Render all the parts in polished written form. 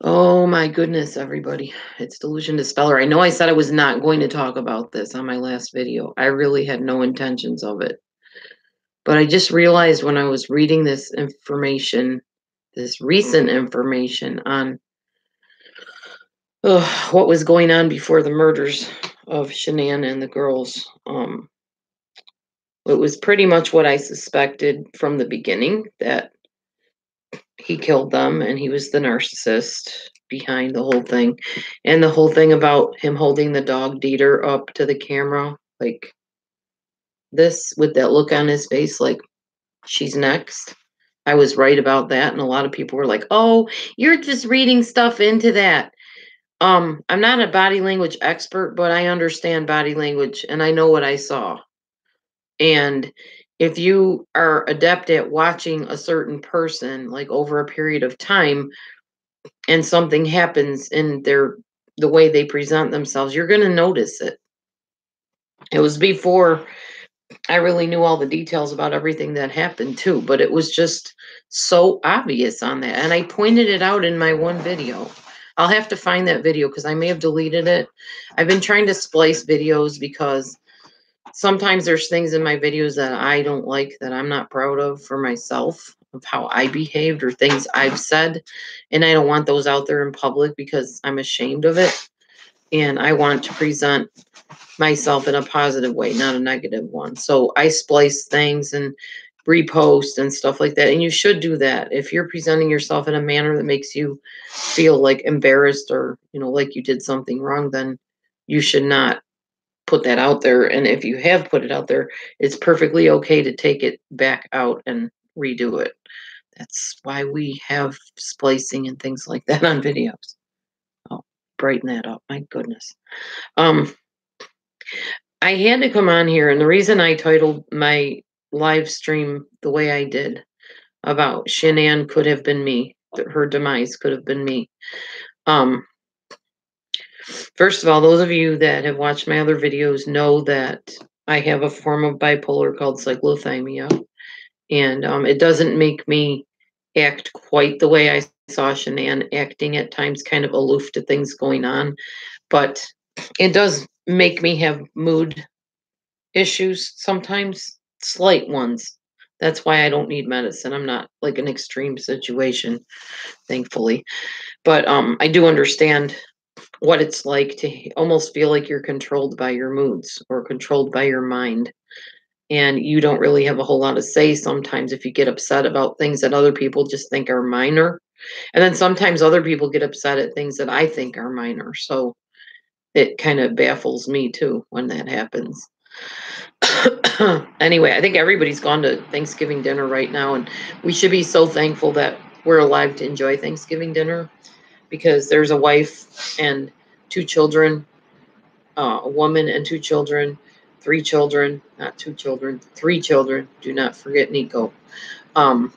Oh my goodness, everybody. It's Delusion Dispeller. I know I said I was not going to talk about this on my last video. I really had no intentions of it. But I just realized when I was reading this information, this recent information on what was going on before the murders of Shanann and the girls. It was pretty much what I suspected from the beginning, that he killed them and he was the narcissist behind the whole thing. And the whole thing about him holding the dog Dieter up to the camera like this with that look on his face like she's next. I was right about that, and a lot of people were like, "Oh, you're just reading stuff into that." I'm not a body language expert, but I understand body language and I know what I saw. And if you are adept at watching a certain person like over a period of time, and something happens in the way they present themselves, you're going to notice it. It was before I really knew all the details about everything that happened too, but it was just so obvious on that. And I pointed it out in my one video. I'll have to find that video because I may have deleted it. I've been trying to splice videos because sometimes there's things in my videos that I don't like, that I'm not proud of for myself, of how I behaved or things I've said. And I don't want those out there in public because I'm ashamed of it. And I want to present myself in a positive way, not a negative one. So I splice things and repost and stuff like that. And you should do that. If you're presenting yourself in a manner that makes you feel like embarrassed or, like you did something wrong, then you should not put that out there. And if you have put it out there, it's perfectly okay to take it back out and redo it. That's why we have splicing and things like that on videos. Oh, brighten that up. My goodness. Um, I had to come on here, and the reason I titled my live stream the way I did about Shanann could have been me, her demise could have been me. Um, First of all, those of you that have watched my other videos know that I have a form of bipolar called cyclothymia, and it doesn't make me act quite the way I saw Shanann acting at times, kind of aloof to things going on, but it does make me have mood issues sometimes, slight ones. That's why I don't need medicine. I'm not like an extreme situation, thankfully. But I do understand what it's like to almost feel like you're controlled by your moods or controlled by your mind. And you don't really have a whole lot to say sometimes if you get upset about things that other people just think are minor. And then sometimes other people get upset at things that I think are minor. So it kind of baffles me too when that happens. Anyway, I think everybody's gone to Thanksgiving dinner right now, and we should be so thankful that we're alive to enjoy Thanksgiving dinner, because there's a wife and two children, a woman and two children, three children, not two children, three children. Do not forget Nico, um,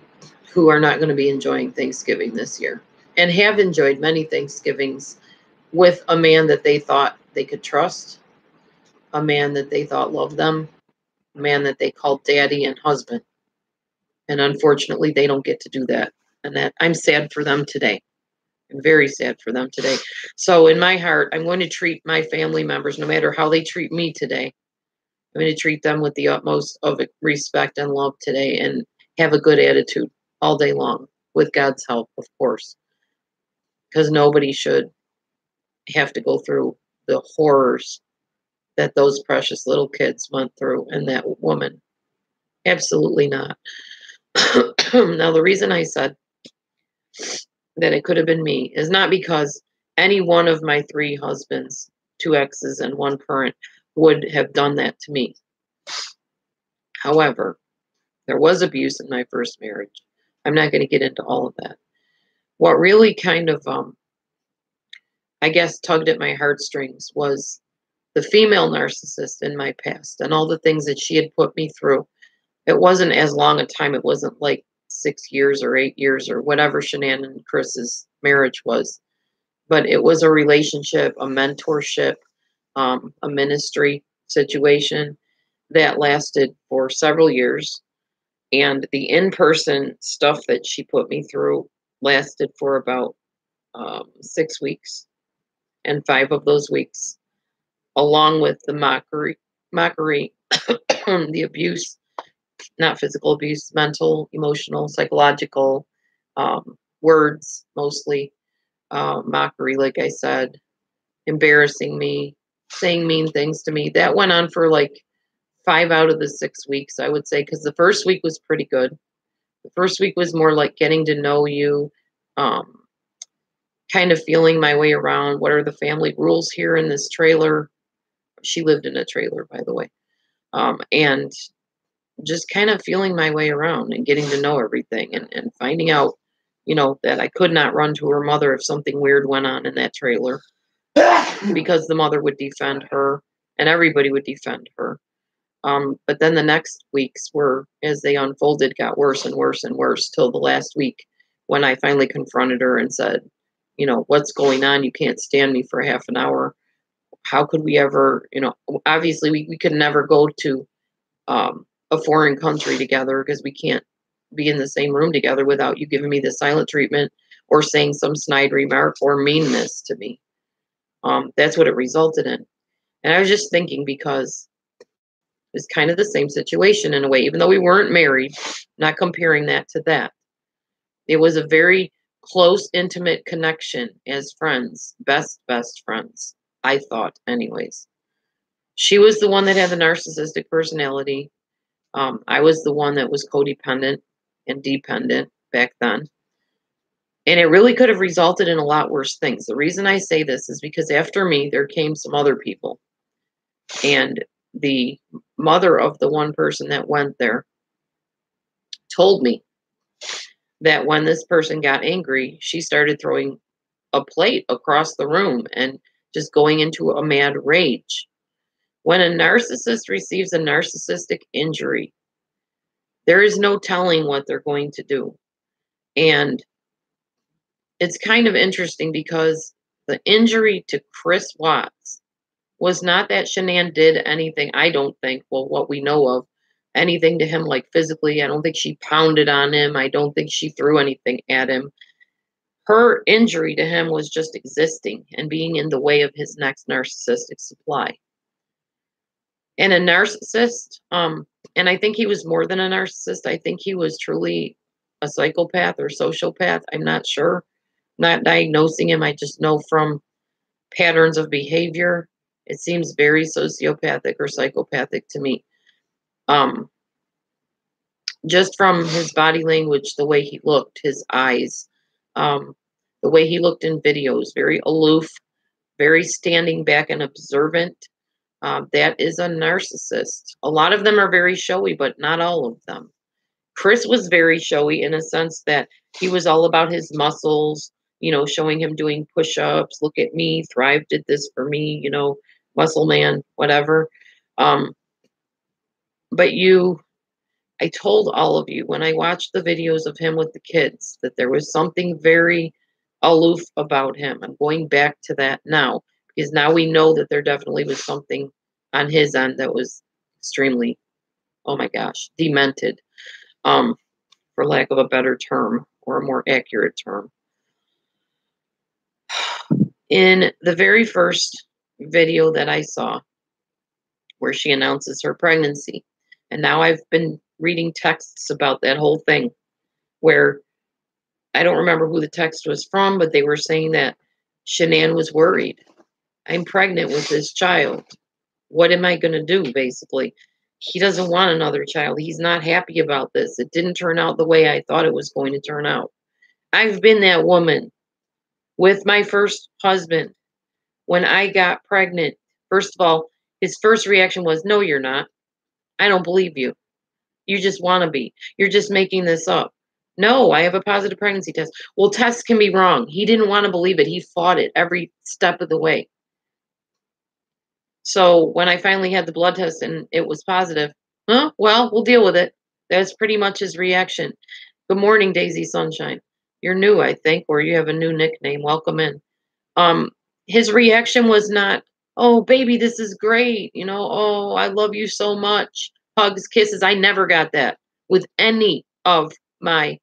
who are not going to be enjoying Thanksgiving this year, and have enjoyed many Thanksgivings with a man that they thought they could trust, a man that they thought loved them, a man that they called daddy and husband. And unfortunately, they don't get to do that. And that I'm sad for them today. I'm very sad for them today. So in my heart, I'm going to treat my family members, no matter how they treat me today, I'm going to treat them with the utmost of respect and love today, and have a good attitude all day long, with God's help, of course, because nobody should have to go through the horrors that those precious little kids went through, and that woman. Absolutely not. Now, the reason I said that it could have been me is not because any one of my three husbands, two exes and one current, would have done that to me. However, there was abuse in my first marriage. I'm not going to get into all of that. What really kind of, I guess, tugged at my heartstrings was the female narcissist in my past and all the things that she had put me through. It wasn't as long a time. It wasn't like 6 years or 8 years or whatever Shanann and Chris's marriage was. But it was a relationship, a mentorship, a ministry situation that lasted for several years. And the in person stuff that she put me through lasted for about 6 weeks, and 5 of those weeks, along with the mockery, the abuse, not physical abuse, mental, emotional, psychological, words mostly, mockery, like I said, embarrassing me, saying mean things to me. That went on for like 5 out of the 6 weeks, I would say, because the first week was pretty good. The first week was more like getting to know you, um, kind of feeling my way around. What are the family rules here in this trailer? She lived in a trailer, by the way. And just kind of feeling my way around and getting to know everything, and finding out, that I could not run to her mother if something weird went on in that trailer because the mother would defend her and everybody would defend her. But then the next weeks were, as they unfolded, got worse and worse and worse till the last week when I finally confronted her and said, what's going on? You can't stand me for half an hour. How could we ever, obviously we could never go to a foreign country together because we can't be in the same room together without you giving me the silent treatment or saying some snide remark or meanness to me. That's what it resulted in. And I was just thinking, because it's kind of the same situation in a way, even though we weren't married, not comparing that to that. It was a very close, intimate connection as friends, best friends, I thought, anyways. She was the one that had the narcissistic personality. I was the one that was codependent and dependent back then. And it really could have resulted in a lot worse things. The reason I say this is because after me, there came some other people. And the mother of the one person that went there told me that when this person got angry, she started throwing a plate across the room and just going into a mad rage. When a narcissist receives a narcissistic injury, there is no telling what they're going to do. And it's kind of interesting because the injury to Chris Watts was not that Shanann did anything, I don't think, well, what we know of, anything to him, like physically. I don't think she pounded on him. I don't think she threw anything at him. Her injury to him was just existing and being in the way of his next narcissistic supply. And a narcissist, and I think he was more than a narcissist. I think he was truly a psychopath or sociopath. I'm not sure. Not diagnosing him. I just know from patterns of behavior, it seems very sociopathic or psychopathic to me. Just from his body language, the way he looked, his eyes, the way he looked in videos, very aloof, very standing back and observant. That is a narcissist. A lot of them are very showy, but not all of them. Chris was very showy in a sense that he was all about his muscles, showing him doing push-ups. Look at me, Thrive did this for me, muscle man, whatever. But I told all of you when I watched the videos of him with the kids that there was something very aloof about him. I'm going back to that now because now we know that there definitely was something on his end that was extremely, oh my gosh, demented, for lack of a better term or a more accurate term. In the very first video that I saw, where she announces her pregnancy, and now I've been reading texts about that whole thing, where I don't remember who the text was from, but they were saying that Shanann was worried. I'm pregnant with this child. What am I going to do, basically? He doesn't want another child. He's not happy about this. It didn't turn out the way I thought it was going to turn out. I've been that woman with my first husband. When I got pregnant, first of all, his first reaction was, no, you're not. I don't believe you. You just want to be. You're just making this up. No, I have a positive pregnancy test. Well, tests can be wrong. He didn't want to believe it. He fought it every step of the way. So when I finally had the blood test and it was positive, well, we'll deal with it. That's pretty much his reaction. Good morning, Daisy Sunshine. You're new, I think, or you have a new nickname. Welcome in. His reaction was not, oh, baby, this is great. Oh, I love you so much. Hugs, kisses. I never got that with any of my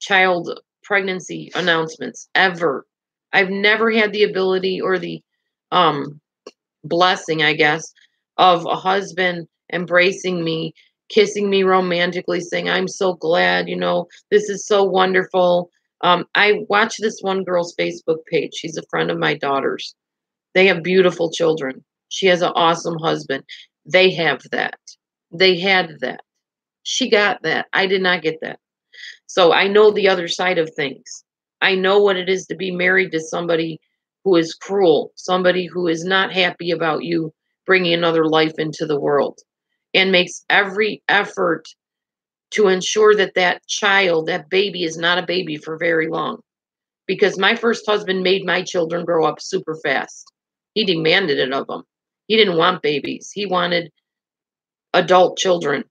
child pregnancy announcements ever. I've never had the ability or the um blessing, I guess, of a husband embracing me, kissing me romantically, saying, "I'm so glad, this is so wonderful." I watch this one girl's Facebook page. She's a friend of my daughter's. They have beautiful children. She has an awesome husband. They have that. They had that. She got that. I did not get that. So I know the other side of things. I know what it is to be married to somebody who is cruel, somebody who is not happy about you bringing another life into the world and makes every effort to ensure that that child, that baby, is not a baby for very long. Because my first husband made my children grow up super fast. He demanded it of them. He didn't want babies, he wanted adult children.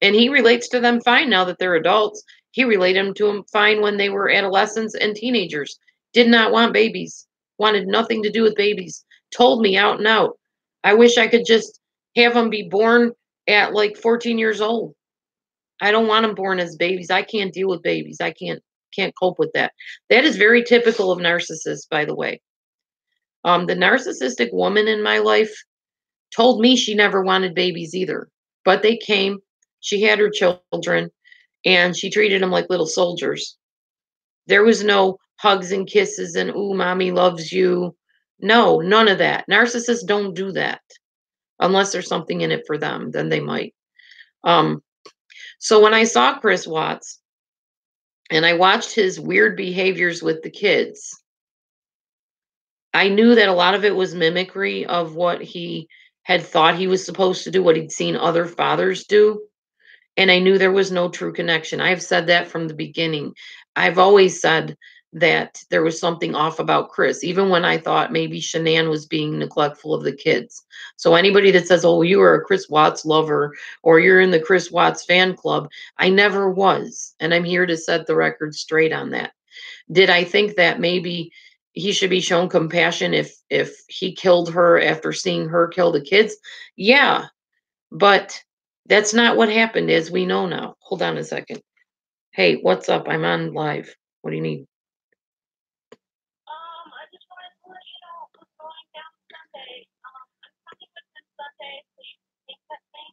And he relates to them fine now that they're adults. He related to them fine when they were adolescents and teenagers. Did not want babies. Wanted nothing to do with babies. Told me out and out. I wish I could just have them be born at like 14 years old. I don't want them born as babies. I can't deal with babies. I can't cope with that. That is very typical of narcissists, by the way. The narcissistic woman in my life told me she never wanted babies either, but they came. She had her children, and she treated them like little soldiers. There was no hugs and kisses and, "Ooh, mommy loves you." No, none of that. Narcissists don't do that unless there's something in it for them, then they might. Um, so when I saw Chris Watts and I watched his weird behaviors with the kids, I knew that a lot of it was mimicry of what he had thought he was supposed to do, what he'd seen other fathers do. And I knew there was no true connection. I've said that from the beginning. I've always said that there was something off about Chris, even when I thought maybe Shanann was being neglectful of the kids. So anybody that says, "Oh, you are a Chris Watts lover," or "You're in the Chris Watts fan club," I never was. And I'm here to set the record straight on that. Did I think that maybe he should be shown compassion if he killed her after seeing her kill the kids? Yeah, but that's not what happened, as we know now. Hold on a second. Hey, what's up? I'm on live. What do you need? I just wanted to let you know what's going down Sunday. I'm coming with him Sunday, so you can take that thing.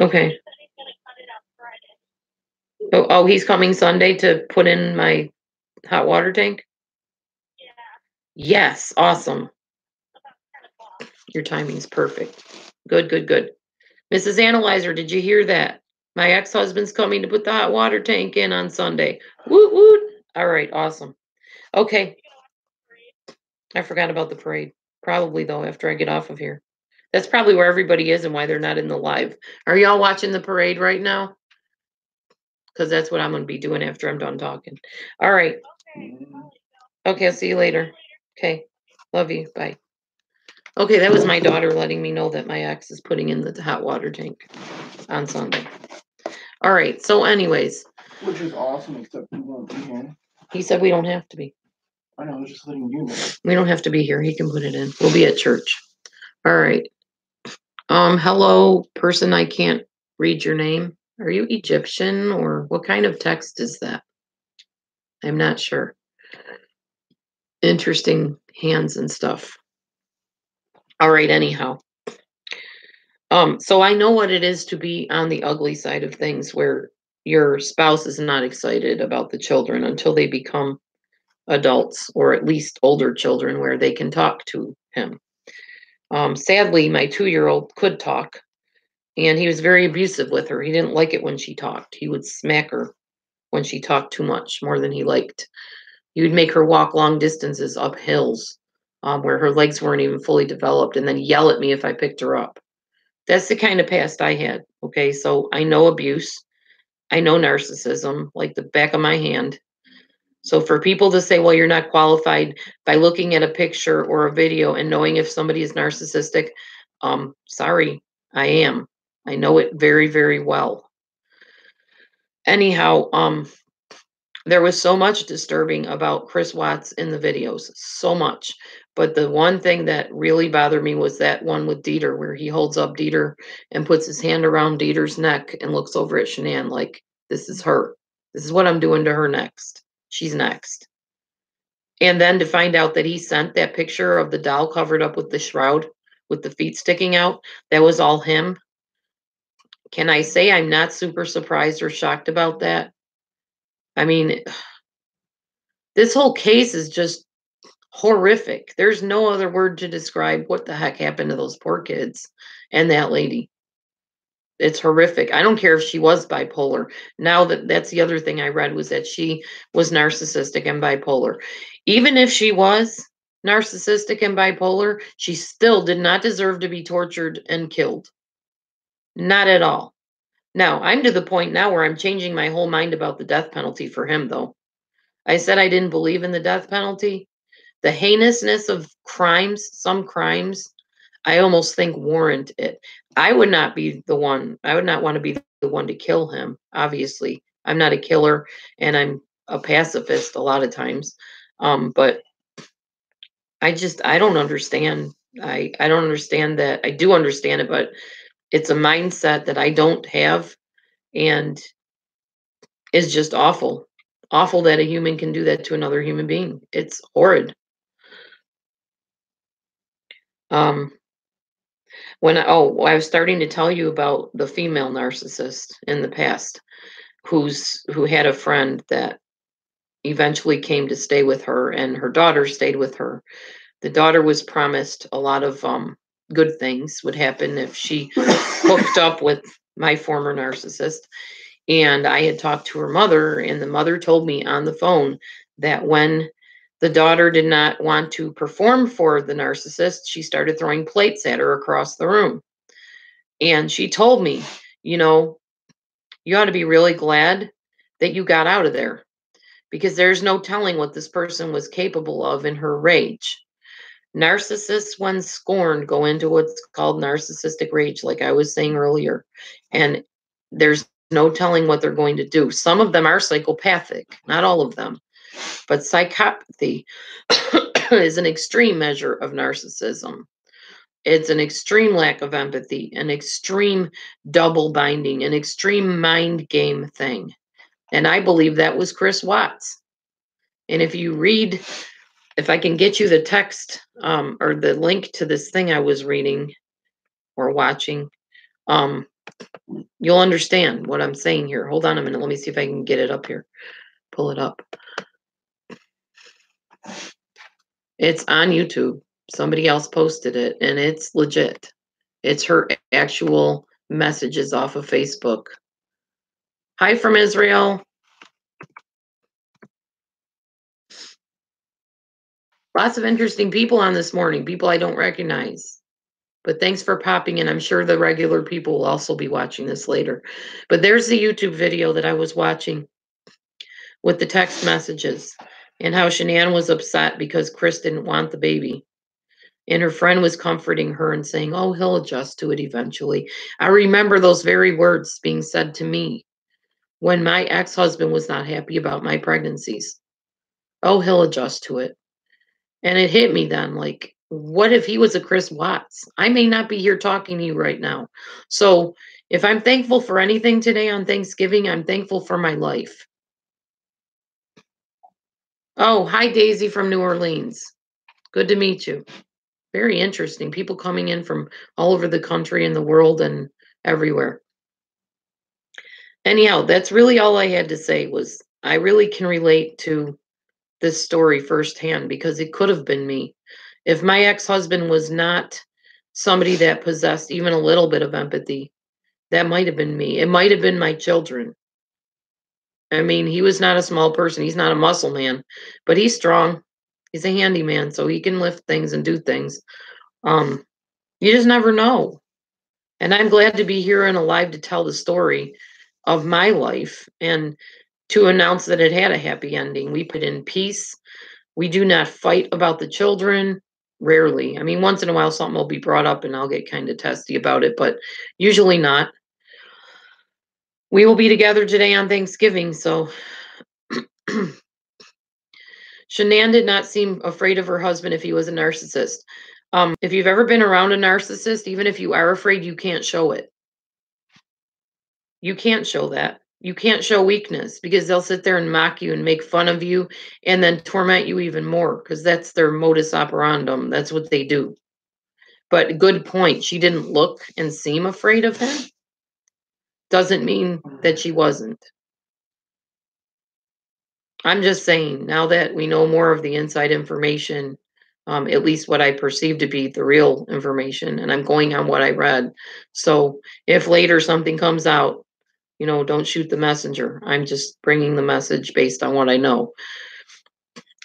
Okay. He said he's gonna cut it out Friday. Oh, he's coming Sunday to put in my hot water tank? Yeah, Yes, awesome. about 10 o'clock. Your timing's perfect. Good, good, good. Mrs. Analyzer, did you hear that? My ex-husband's coming to put the hot water tank in on Sunday. Woot woot. All right, awesome. Okay. You gonna watch the parade? I forgot about the parade. Probably though, after I get off of here. That's probably where everybody is and why they're not in the live. Are y'all watching the parade right now? Because that's what I'm going to be doing after I'm done talking. All right. Okay, I'll let you go. Okay, I'll see you later. Okay. Love you. Bye. Okay, that was my daughter letting me know that my ex is putting in the hot water tank on Sunday. All right. So, anyways, Which is awesome, except you won't be here. he said we don't have to be. I know, I was just letting you know. We don't have to be here. He can put it in. We'll be at church. All right. Hello, person. I can't read your name. Are you Egyptian or what kind of text is that? I'm not sure. Interesting hands and stuff. All right, anyhow. So I know what it is to be on the ugly side of things where your spouse is not excited about the children until they become adults or at least older children where they can talk to him. Sadly, my 2-year-old could talk and he was very abusive with her. He didn't like it when she talked. He would smack her when she talked too much, more than he liked. He would make her walk long distances up hills where her legs weren't even fully developed and then yell at me if I picked her up. That's the kind of past I had. Okay. So I know abuse. I know narcissism like the back of my hand. So for people to say, well, you're not qualified by looking at a picture or a video and knowing if somebody is narcissistic, sorry, I am. I know it very, very well. Anyhow, there was so much disturbing about Chris Watts in the videos, so much. But the one thing that really bothered me was that one with Dieter, where he holds up Dieter and puts his hand around Dieter's neck and looks over at Shanann like, this is her. This is what I'm doing to her next. She's next. And then to find out that he sent that picture of the doll covered up with the shroud with the feet sticking out, that was all him. Can I say I'm not super surprised or shocked about that? I mean, this whole case is just horrific. There's no other word to describe what the heck happened to those poor kids and that lady. It's horrific. I don't care if she was bipolar. Now that's the other thing I read was that she was narcissistic and bipolar. Even if she was narcissistic and bipolar, she still did not deserve to be tortured and killed. Not at all. Now, I'm to the point now where I'm changing my whole mind about the death penalty for him, though. I said I didn't believe in the death penalty. The heinousness of crimes, some crimes, I almost think warrant it. I would not be the one. I would not want to be the one to kill him. Obviously, I'm not a killer, and I'm a pacifist a lot of times. But I don't understand. I don't understand that. I do understand it, but it's a mindset that I don't have, and is just awful. Awful that a human can do that to another human being. It's horrid. Um, I was starting to tell you about the female narcissist in the past who had a friend that eventually came to stay with her, and her daughter stayed with her. The daughter was promised a lot of good things would happen if she hooked up with my former narcissist. And I had talked to her mother, and the mother told me on the phone that when the daughter did not want to perform for the narcissist, she started throwing plates at her across the room. And she told me, you know, you ought to be really glad that you got out of there, because there's no telling what this person was capable of in her rage. Narcissists, when scorned, go into what's called narcissistic rage, like I was saying earlier. And there's no telling what they're going to do. Some of them are psychopathic, not all of them. But psychopathy is an extreme measure of narcissism. It's an extreme lack of empathy, an extreme double binding, an extreme mind game thing. And I believe that was Chris Watts. And if you read, if I can get you the text or the link to this thing I was reading or watching, you'll understand what I'm saying here. Hold on a minute. Let me see if I can get it up here. Pull it up. It's on YouTube. Somebody else posted it, and it's legit. It's her actual messages off of Facebook. Hi from Israel. Lots of interesting people on this morning, people I don't recognize. But thanks for popping in. I'm sure the regular people will also be watching this later. But there's the YouTube video that I was watching with the text messages and how Shanann was upset because Chris didn't want the baby. And her friend was comforting her and saying, oh, he'll adjust to it eventually. I remember those very words being said to me when my ex-husband was not happy about my pregnancies. Oh, he'll adjust to it. And it hit me then, like, what if he was a Chris Watts? I may not be here talking to you right now. So if I'm thankful for anything today on Thanksgiving, I'm thankful for my life. Oh, hi, Daisy from New Orleans. Good to meet you. Very interesting. People coming in from all over the country and the world and everywhere. Anyhow, that's really all I had to say. Was I really can relate to this story firsthand, because it could have been me. If my ex-husband was not somebody that possessed even a little bit of empathy, that might have been me. It might have been my children. I mean, he was not a small person. He's not a muscle man, but he's strong. He's a handyman, so he can lift things and do things. You just never know. And I'm glad to be here and alive to tell the story of my life and to announce that it had a happy ending. We put in peace. We do not fight about the children, rarely. I mean, once in a while something will be brought up and I'll get kind of testy about it, but usually not. We will be together today on Thanksgiving, so Shanann did not seem afraid of her husband if he was a narcissist. If you've ever been around a narcissist, even if you are afraid, you can't show it. You can't show that. You can't show weakness because they'll sit there and mock you and make fun of you and then torment you even more because that's their modus operandum. That's what they do. But good point. She didn't look and seem afraid of him. Doesn't mean that she wasn't. I'm just saying, now that we know more of the inside information, at least what I perceive to be the real information, and I'm going on what I read. So if later something comes out, don't shoot the messenger. I'm just bringing the message based on what I know.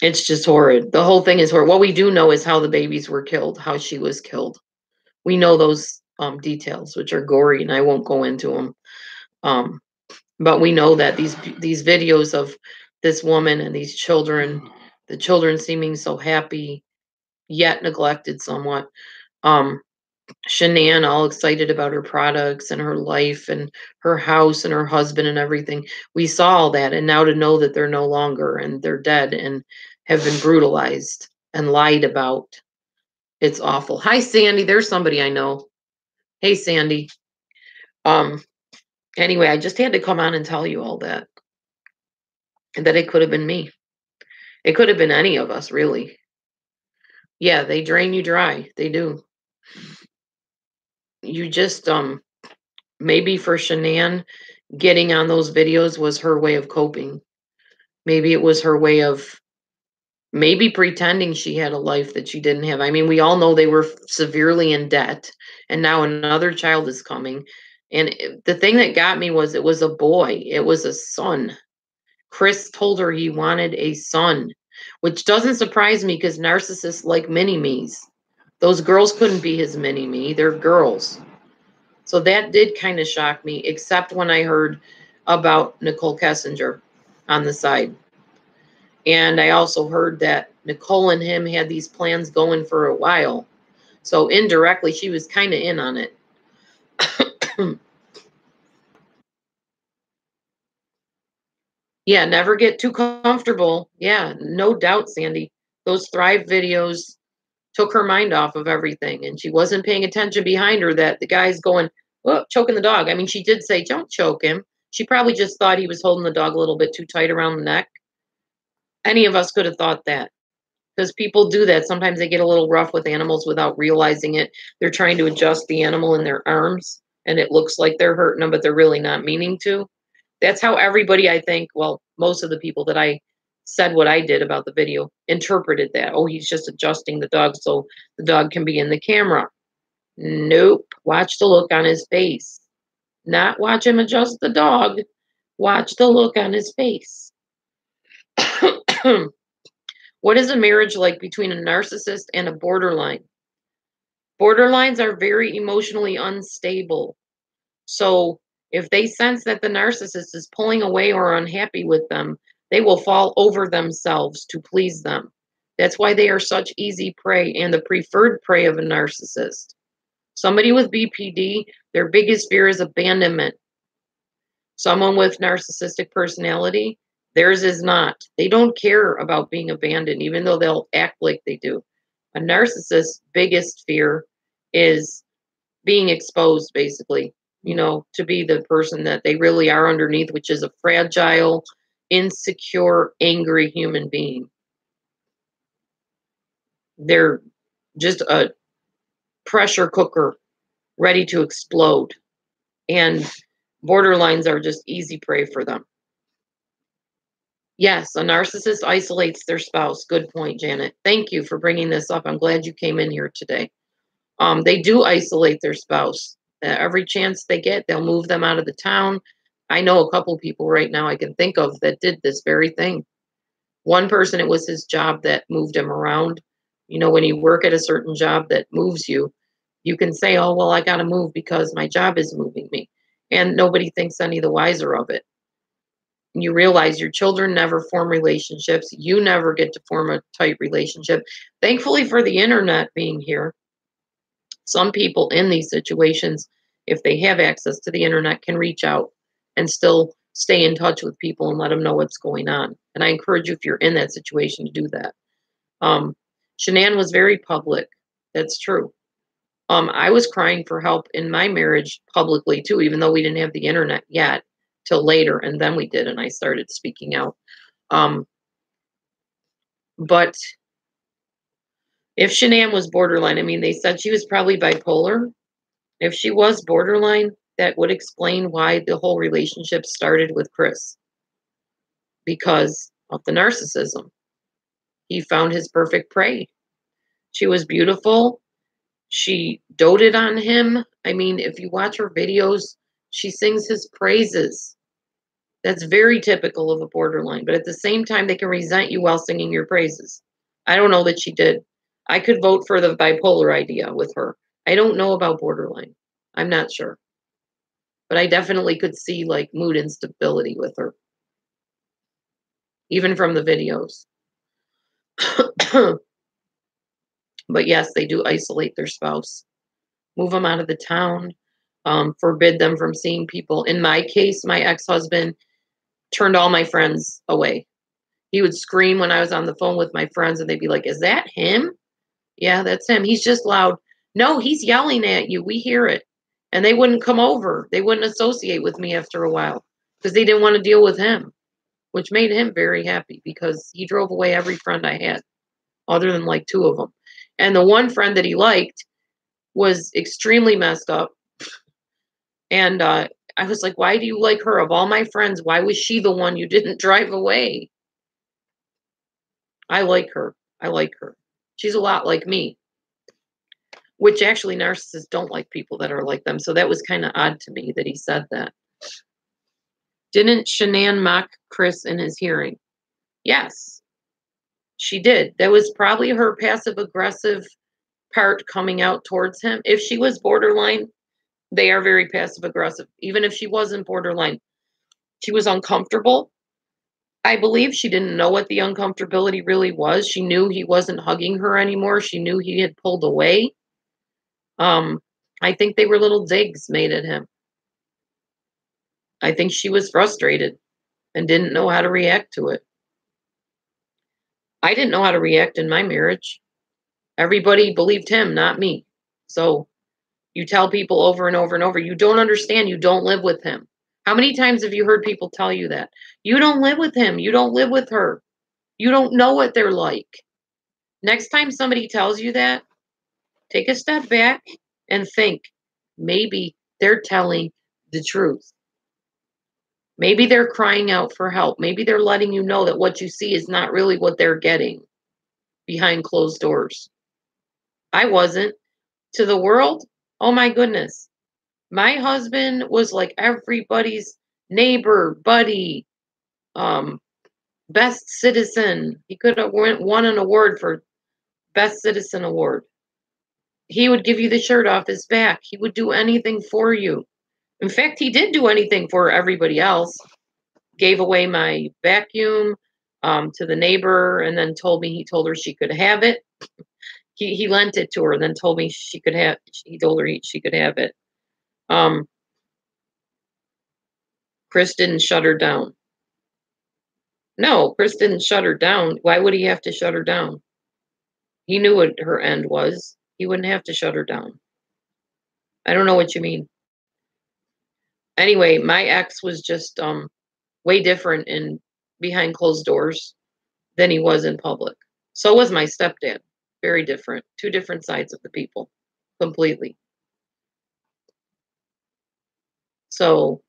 It's just horrid. The whole thing is horrid. What we do know is how the babies were killed, how she was killed. We know those details, which are gory, and I won't go into them. But we know that these videos of this woman and these children, the children seeming so happy, yet neglected somewhat. Shanann all excited about her products and her life and her house and her husband and everything. We saw all that, and now to know that they're no longer and they're dead and have been brutalized and lied about. It's awful. Hi, Sandy. There's somebody I know. Hey, Sandy. Anyway, I just had to come on and tell you all that. And that it could have been me. It could have been any of us, really. Yeah, they drain you dry. They do. You just, maybe for Shanann, getting on those videos was her way of coping. Maybe it was her way of maybe pretending she had a life that she didn't have. I mean, we all know they were severely in debt, and now another child is coming. And the thing that got me was it was a boy, it was a son. Chris told her he wanted a son, which doesn't surprise me because narcissists like mini-me's. Those girls couldn't be his mini-me, they're girls. So that did kind of shock me, except when I heard about Nicole Kessinger on the side. And I also heard that Nicole and him had these plans going for a while. So indirectly, she was kind of in on it. Yeah, never get too comfortable. Yeah, no doubt, Sandy. Those Thrive videos took her mind off of everything, and she wasn't paying attention behind her that the guy's going, oh, choking the dog. I mean, she did say, don't choke him. She probably just thought he was holding the dog a little bit too tight around the neck. Any of us could have thought that because people do that. Sometimes they get a little rough with animals without realizing it. They're trying to adjust the animal in their arms, and it looks like they're hurting them, but they're really not meaning to. That's how everybody, I think, well, most of the people that I said what I did about the video interpreted that. Oh, he's just adjusting the dog so the dog can be in the camera. Nope. Watch the look on his face. Not watch him adjust the dog. Watch the look on his face. What is a marriage like between a narcissist and a borderline? Borderlines are very emotionally unstable. So if they sense that the narcissist is pulling away or unhappy with them, they will fall over themselves to please them. That's why they are such easy prey and the preferred prey of a narcissist. Somebody with BPD, their biggest fear is abandonment. Someone with narcissistic personality, theirs is not. They don't care about being abandoned, even though they'll act like they do. A narcissist's biggest fear is being exposed, basically, to be the person that they really are underneath, which is a fragile, insecure, angry human being. They're just a pressure cooker ready to explode. And borderlines are just easy prey for them. Yes, a narcissist isolates their spouse. Good point, Janet. Thank you for bringing this up. I'm glad you came in here today. They do isolate their spouse. Every chance they get, they'll move them out of the town. I know a couple people right now I can think of that did this very thing. One person, it was his job that moved him around. When you work at a certain job that moves you, you can say, oh, well, I got to move because my job is moving me. And nobody thinks any the wiser of it. You realize your children never form relationships. You never get to form a tight relationship. Thankfully for the internet being here, some people in these situations, if they have access to the internet, can reach out and still stay in touch with people and let them know what's going on. And I encourage you, if you're in that situation, to do that. Shanann was very public. That's true. I was crying for help in my marriage publicly too, even though we didn't have the internet yet. till later, and then we did, and I started speaking out. But if Shanann was borderline, I mean, they said she was probably bipolar. If she was borderline, that would explain why the whole relationship started with Chris, because of the narcissism. He found his perfect prey. She was beautiful. She doted on him. I mean, if you watch her videos, she sings his praises. That's very typical of a borderline. But at the same time, they can resent you while singing your praises. I don't know that she did. I could vote for the bipolar idea with her. I don't know about borderline. I'm not sure. But I definitely could see like mood instability with her, even from the videos. But yes, they do isolate their spouse, move them out of the town, forbid them from seeing people. In my case, my ex-husband turned all my friends away. He would scream when I was on the phone with my friends, and they'd be like, "Is that him?" "Yeah, that's him. He's just loud." "No, he's yelling at you. We hear it." And they wouldn't come over. They wouldn't associate with me after a while because they didn't want to deal with him, which made him very happy because he drove away every friend I had, other than like 2 of them. And the one friend that he liked was extremely messed up. And I was like, "Why do you like her? Of all my friends, why was she the one you didn't drive away?" I like her. I like her. She's a lot like me, which actually narcissists don't like people that are like them. So that was kind of odd to me that he said that. Didn't Shanann mock Chris in his hearing? Yes, she did. That was probably her passive aggressive part coming out towards him. If she was borderline, they are very passive aggressive. Even if she wasn't borderline, she was uncomfortable. I believe she didn't know what the uncomfortability really was. She knew he wasn't hugging her anymore. She knew he had pulled away. I think they were little digs made at him. I think she was frustrated and didn't know how to react to it. I didn't know how to react in my marriage. Everybody believed him, not me. So you tell people over and over and over, you don't understand, you don't live with him. How many times have you heard people tell you that? You don't live with him, you don't live with her. You don't know what they're like. Next time somebody tells you that, take a step back and think, maybe they're telling the truth. Maybe they're crying out for help. Maybe they're letting you know that what you see is not really what they're getting behind closed doors. I wasn't. To the world, oh my goodness. My husband was like everybody's neighbor, buddy, best citizen. He could have won an award for best citizen award. He would give you the shirt off his back. He would do anything for you. In fact, he did do anything for everybody else. Gave away my vacuum to the neighbor, and then he told her she could have it. He lent it to her, and then told me she could have. He told her she could have it. Chris didn't shut her down. No, Chris didn't shut her down. Why would he have to shut her down? He knew what her end was. He wouldn't have to shut her down. I don't know what you mean. Anyway, my ex was just way different in behind closed doors than he was in public. So was my stepdad. Very different. 2 different sides of the people. Completely. So,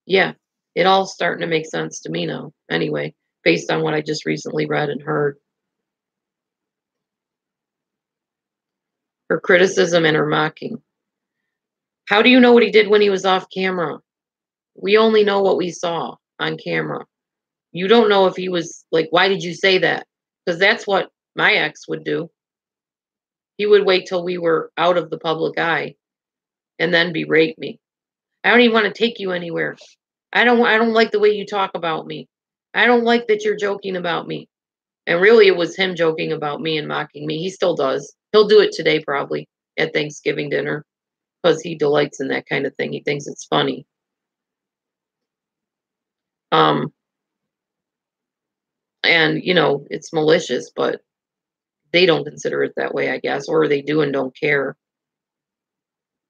yeah, it all starting to make sense to me now. Anyway, based on what I just recently read and heard. Her criticism and her mocking. How do you know what he did when he was off camera? We only know what we saw on camera. You don't know if he was like, why did you say that? Because that's what my ex would do. He would wait till we were out of the public eye and then berate me. I don't even want to take you anywhere. I don't like the way you talk about me. I don't like that you're joking about me. And really it was him joking about me and mocking me. He still does. He'll do it today probably at Thanksgiving dinner because he delights in that kind of thing. He thinks it's funny. And it's malicious, but they don't consider it that way, I guess, or they do and don't care.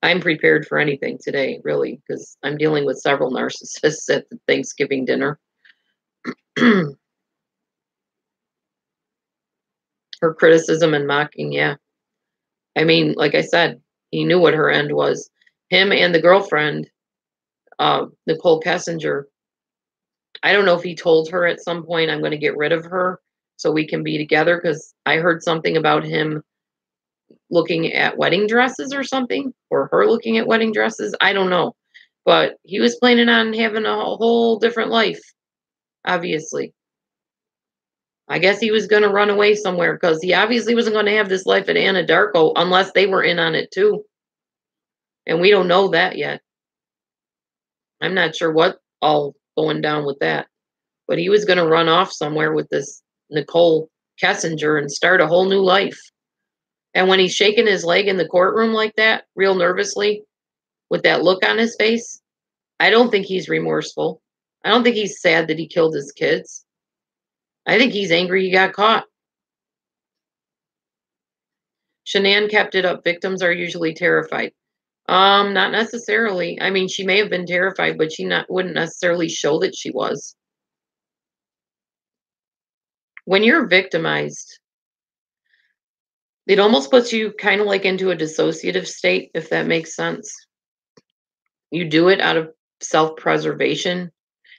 I'm prepared for anything today, really, because I'm dealing with several narcissists at the Thanksgiving dinner. Her criticism and mocking, yeah. I mean, like I said, he knew what her end was. Him and the girlfriend, Nicole Kessinger, I don't know if he told her at some point, I'm going to get rid of her so we can be together, because I heard something about him looking at wedding dresses or something, or her looking at wedding dresses. I don't know. But he was planning on having a whole different life, obviously. I guess he was going to run away somewhere, because he obviously wasn't going to have this life at Anadarko unless they were in on it too. And we don't know that yet. I'm not sure what all going down with that. But he was going to run off somewhere with this Nicole Kessinger and start a whole new life. And when he's shaking his leg in the courtroom like that, real nervously, with that look on his face, I don't think he's remorseful. I don't think he's sad that he killed his kids. I think he's angry he got caught. Shanann kept it up. Victims are usually terrified. Not necessarily. I mean, she may have been terrified, but she wouldn't necessarily show that she was. When you're victimized, it almost puts you kind of like into a dissociative state, if that makes sense. You do it out of self-preservation.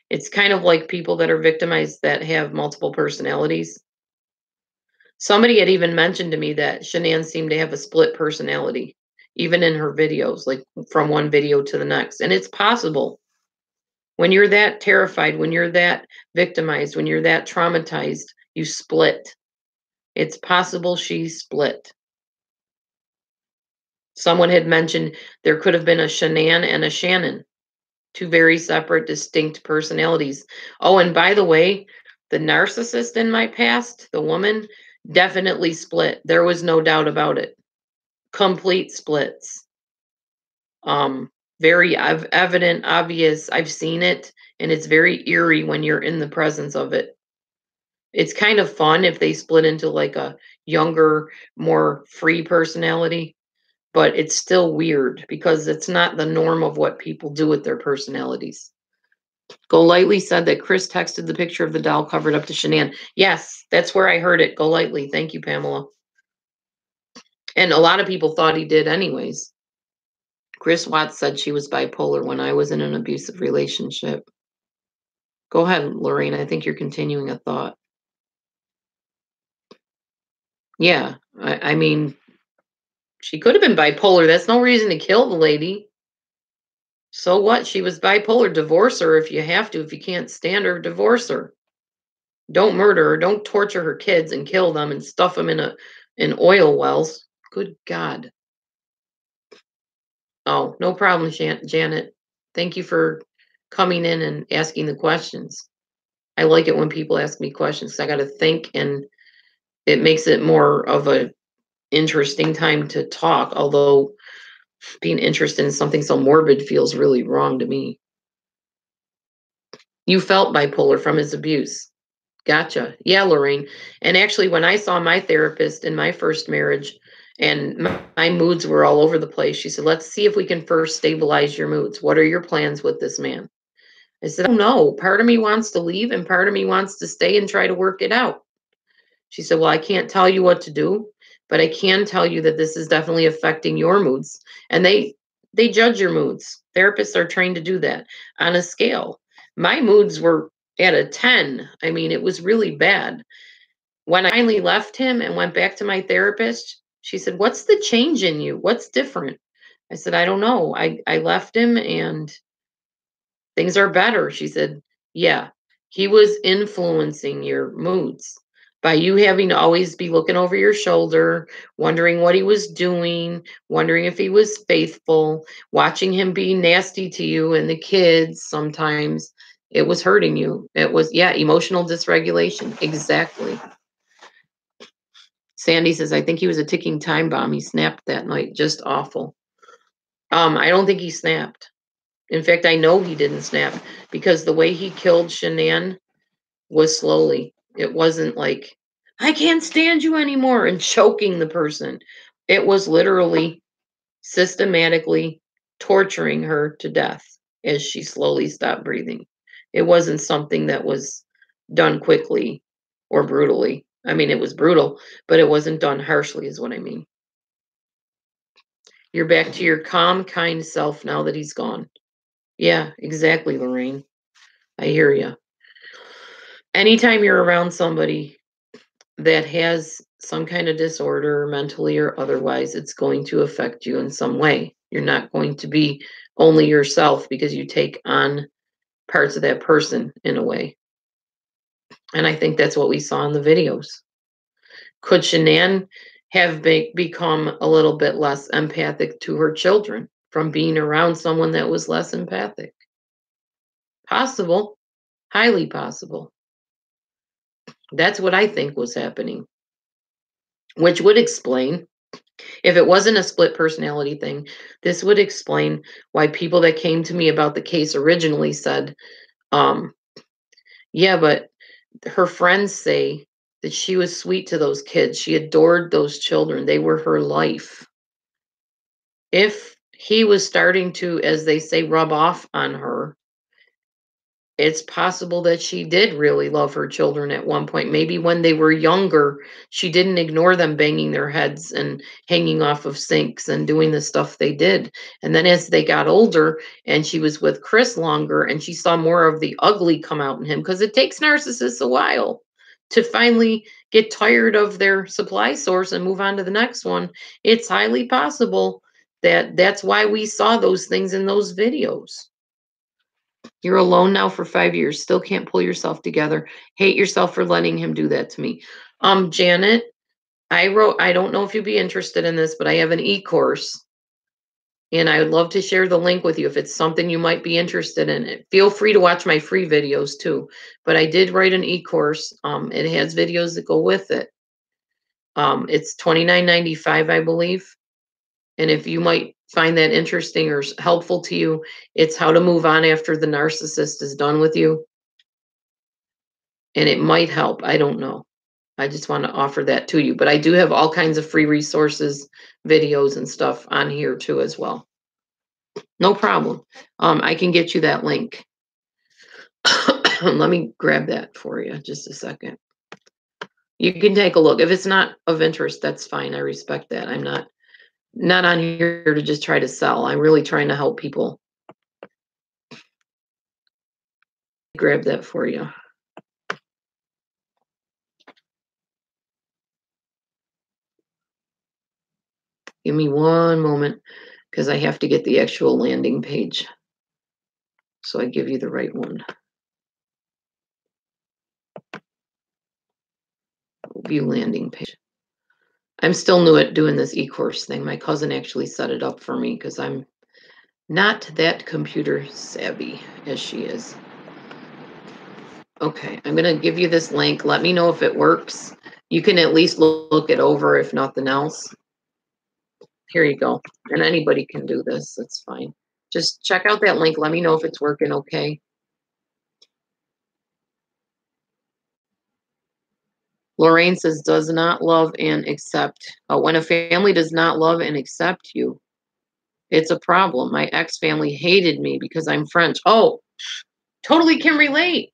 It's kind of like people that are victimized that have multiple personalities. Somebody had even mentioned to me that Shanann seemed to have a split personality, even in her videos, like from one video to the next. And it's possible. When you're that terrified, when you're that victimized, when you're that traumatized, you split. It's possible she split. Someone had mentioned there could have been a Shanann and a Shannon, two very separate, distinct personalities. Oh, and by the way, the narcissist in my past, the woman, definitely split. There was no doubt about it. Complete splits. Very evident, obvious. I've seen it, and it's very eerie when you're in the presence of it. It's kind of fun if they split into like a younger, more free personality, but it's still weird because it's not the norm of what people do with their personalities. Golightly said that Chris texted the picture of the doll covered up to Shanann. Yes, that's where I heard it. Golightly. Thank you, Pamela. And a lot of people thought he did anyways. Chris Watts said she was bipolar when I was in an abusive relationship. Go ahead, Lorraine. I think you're continuing a thought. Yeah, I mean, she could have been bipolar. That's no reason to kill the lady. So what? She was bipolar. Divorce her if you have to. If you can't stand her, divorce her. Don't murder her. Don't torture her kids and kill them and stuff them in oil wells. Good God. Oh, no problem, Janet. Thank you for coming in and asking the questions. I like it when people ask me questions. I got to think, and it makes it more of a interesting time to talk. Although being interested in something so morbid feels really wrong to me. You felt bipolar from his abuse. Gotcha. Yeah, Lorraine. And actually, when I saw my therapist in my first marriage and my moods were all over the place, she said, let's see if we can first stabilize your moods. What are your plans with this man? I said, oh, no. Part of me wants to leave and part of me wants to stay and try to work it out. She said, well, I can't tell you what to do, but I can tell you that this is definitely affecting your moods. And they judge your moods. Therapists are trained to do that on a scale. My moods were at a 10. I mean, it was really bad. When I finally left him and went back to my therapist, she said, what's the change in you? What's different? I said, I don't know. I left him and things are better. She said, yeah, he was influencing your moods by you having to always be looking over your shoulder, wondering what he was doing, wondering if he was faithful, watching him be nasty to you and the kids sometimes. It was hurting you. It was, yeah, emotional dysregulation. Exactly. Sandy says, I think he was a ticking time bomb. He snapped that night. Just awful. I don't think he snapped. In fact, I know he didn't snap because the way he killed Shanann was slowly. It wasn't like, I can't stand you anymore and choking the person. It was literally systematically torturing her to death as she slowly stopped breathing. It wasn't something that was done quickly or brutally. I mean, it was brutal, but it wasn't done harshly, is what I mean. You're back to your calm, kind self now that he's gone. Yeah, exactly, Lorraine. I hear you. Anytime you're around somebody that has some kind of disorder, mentally or otherwise, it's going to affect you in some way. You're not going to be only yourself because you take on parts of that person in a way. And I think that's what we saw in the videos. Could Shanann have become a little bit less empathic to her children from being around someone that was less empathic? Possible, highly possible. That's what I think was happening, which would explain, if it wasn't a split personality thing, this would explain why people that came to me about the case originally said, yeah, but her friends say that she was sweet to those kids. She adored those children. They were her life. If he was starting to, as they say, rub off on her, it's possible that she did really love her children at one point. Maybe when they were younger, she didn't ignore them banging their heads and hanging off of sinks and doing the stuff they did. And then as they got older and she was with Chris longer and she saw more of the ugly come out in him, because it takes narcissists a while to finally get tired of their supply source and move on to the next one. It's highly possible that that's why we saw those things in those videos. You're alone now for 5 years, still can't pull yourself together. Hate yourself for letting him do that to me. Janet, I don't know if you'd be interested in this, but I have an e-course and I would love to share the link with you if it's something you might be interested in. It. Feel free to watch my free videos too, but I did write an e-course. It has videos that go with it. It's $29.95, I believe. And if you might find that interesting or helpful to you, it's how to move on after the narcissist is done with you. And it might help. I don't know. I just want to offer that to you. But I do have all kinds of free resources, videos and stuff on here too as well. No problem. I can get you that link. Let me grab that for you. Just a second. You can take a look. If it's not of interest, that's fine. I respect that. I'm not on here to just try to sell. I'm really trying to help people. Grab that for you. Give me one moment because I have to get the actual landing page. So I give you the right one. View landing page. I'm still new at doing this e-course thing. My cousin actually set it up for me because I'm not that computer savvy as she is. Okay, I'm going to give you this link. Let me know if it works. You can at least look it over if nothing else. Here you go. And anybody can do this. That's fine. Just check out that link. Let me know if it's working okay. Lorraine says, does not love and accept. When a family does not love and accept you, it's a problem. My ex-family hated me because I'm French. Oh, totally can relate.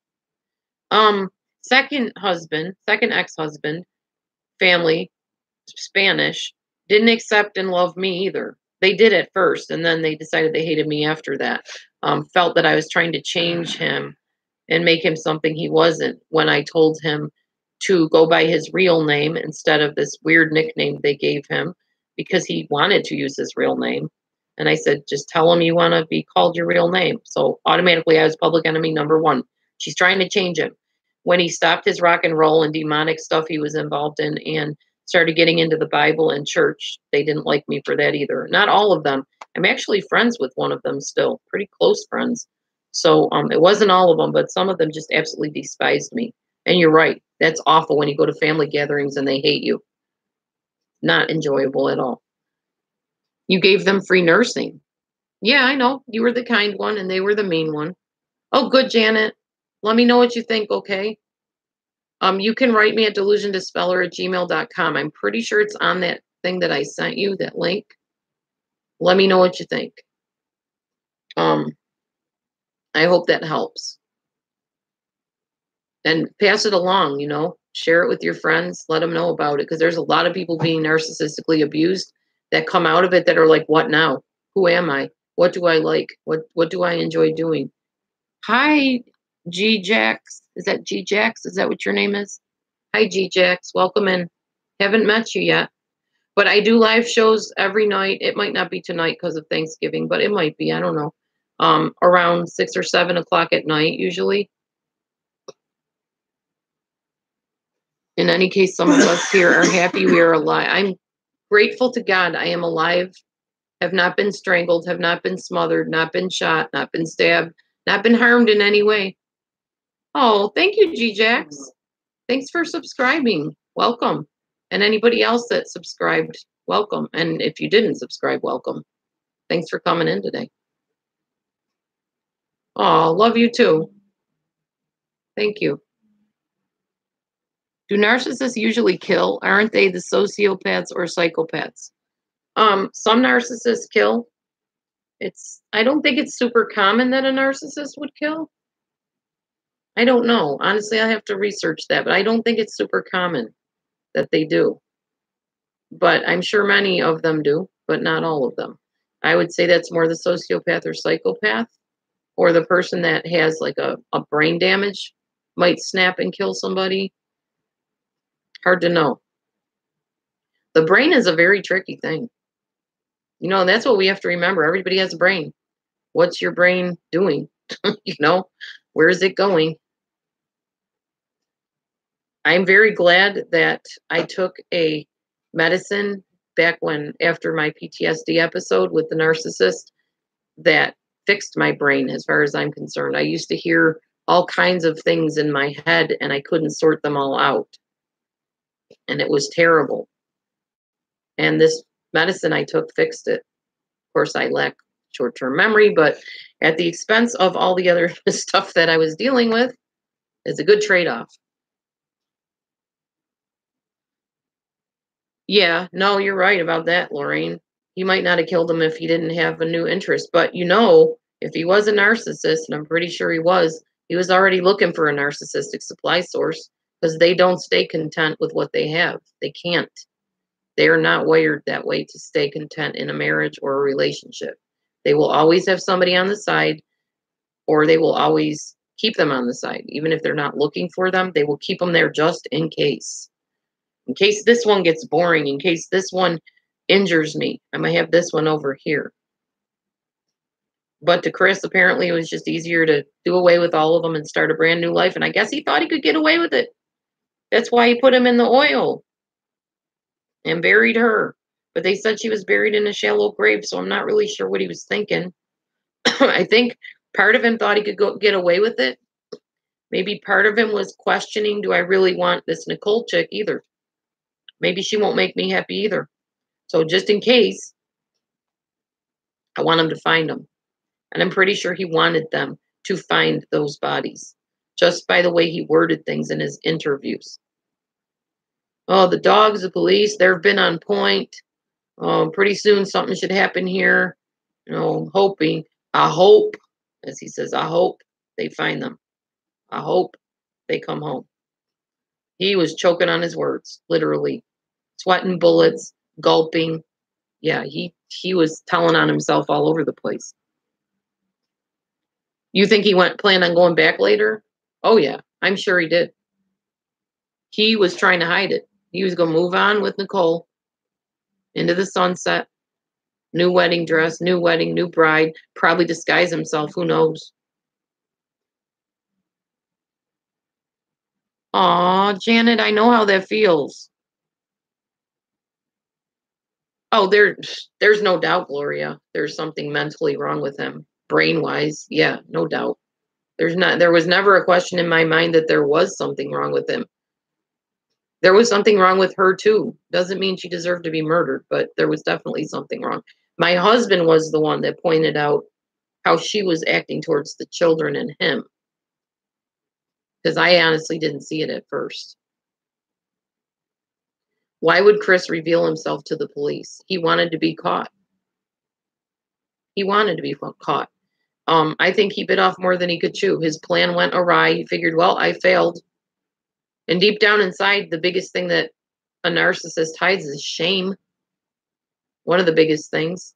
Second ex-husband, family, Spanish, didn't accept and love me either. They did at first, and then they decided they hated me after that. Felt that I was trying to change him and make him something he wasn't when I told him to go by his real name instead of this weird nickname they gave him because he wanted to use his real name. And I said, just tell him you want to be called your real name. So automatically I was public enemy number one. She's trying to change him. When he stopped his rock and roll and demonic stuff he was involved in and started getting into the Bible and church, they didn't like me for that either. Not all of them. I'm actually friends with one of them still, pretty close friends. So it wasn't all of them, but some of them just absolutely despised me. And you're right. That's awful when you go to family gatherings and they hate you. Not enjoyable at all. You gave them free nursing. Yeah, I know. You were the kind one and they were the mean one. Oh, good, Janet. Let me know what you think, okay? You can write me at delusiondispeller@gmail.com. I'm pretty sure it's on that thing that I sent you, that link. Let me know what you think. I hope that helps. And pass it along, share it with your friends, let them know about it, because there's a lot of people being narcissistically abused that come out of it that are like, what now? Who am I? What do I like? What do I enjoy doing? Hi, G Jax. Is that G Jax? Is that what your name is? Hi, G Jax. Welcome in. Haven't met you yet, but I do live shows every night. It might not be tonight because of Thanksgiving, but it might be. I don't know. Around 6 or 7 o'clock at night, usually. In any case, some of us here are happy we are alive. I'm grateful to God I am alive, have not been strangled, have not been smothered, not been shot, not been stabbed, not been harmed in any way. Oh, thank you, G-Jax. Thanks for subscribing. Welcome. And anybody else that subscribed, welcome. And if you didn't subscribe, welcome. Thanks for coming in today. Oh, love you too. Thank you. Do narcissists usually kill? Aren't they the sociopaths or psychopaths? Some narcissists kill. I don't think it's super common that a narcissist would kill. I don't know. Honestly, I have to research that, but I don't think it's super common that they do. But I'm sure many of them do, but not all of them. I would say that's more the sociopath or psychopath, or the person that has like a brain damage might snap and kill somebody. Hard to know. The brain is a very tricky thing. That's what we have to remember. Everybody has a brain. What's your brain doing? Where is it going? I'm very glad that I took a medicine back after my PTSD episode with the narcissist, that fixed my brain as far as I'm concerned. I used to hear all kinds of things in my head and I couldn't sort them all out. And it was terrible. And this medicine I took fixed it. Of course, I lack short-term memory, but at the expense of all the other stuff that I was dealing with, it's a good trade-off. Yeah, no, you're right about that, Lorraine. He might not have killed him if he didn't have a new interest. But if he was a narcissist, and I'm pretty sure he was already looking for a narcissistic supply source, because they don't stay content with what they have. They can't. They are not wired that way to stay content in a marriage or a relationship. They will always have somebody on the side, or they will always keep them on the side. Even if they're not looking for them, they will keep them there just in case. In case this one gets boring, in case this one injures me, I might have this one over here. But to Chris, apparently it was just easier to do away with all of them and start a brand new life. And I guess he thought he could get away with it. That's why he put him in the oil and buried her. But they said she was buried in a shallow grave, so I'm not really sure what he was thinking. I think part of him thought he could get away with it. Maybe part of him was questioning, do I really want this Nicole chick either? Maybe she won't make me happy either. So just in case, I want him to find them. And I'm pretty sure he wanted them to find those bodies, just by the way he worded things in his interviews. Oh, the dogs, the police, they've been on point. Pretty soon something should happen here. Hoping. I hope, as he says, I hope they find them. I hope they come home. He was choking on his words, literally. Sweating bullets, gulping. Yeah, he was telling on himself all over the place. You think he planned on going back later? Oh, yeah, I'm sure he did. He was trying to hide it. He was going to move on with Nicole into the sunset. New wedding dress, new wedding, new bride. Probably disguise himself. Who knows? Aw, Janet, I know how that feels. Oh, there's no doubt, Gloria. There's something mentally wrong with him. Brain-wise, yeah, no doubt. There was never a question in my mind that there was something wrong with him. There was something wrong with her too. Doesn't mean she deserved to be murdered, but there was definitely something wrong. My husband was the one that pointed out how she was acting towards the children and him. Because I honestly didn't see it at first. Why would Chris reveal himself to the police? He wanted to be caught. He wanted to be caught. I think he bit off more than he could chew. His plan went awry. He figured, well, I failed. And deep down inside, the biggest thing that a narcissist hides is shame. One of the biggest things.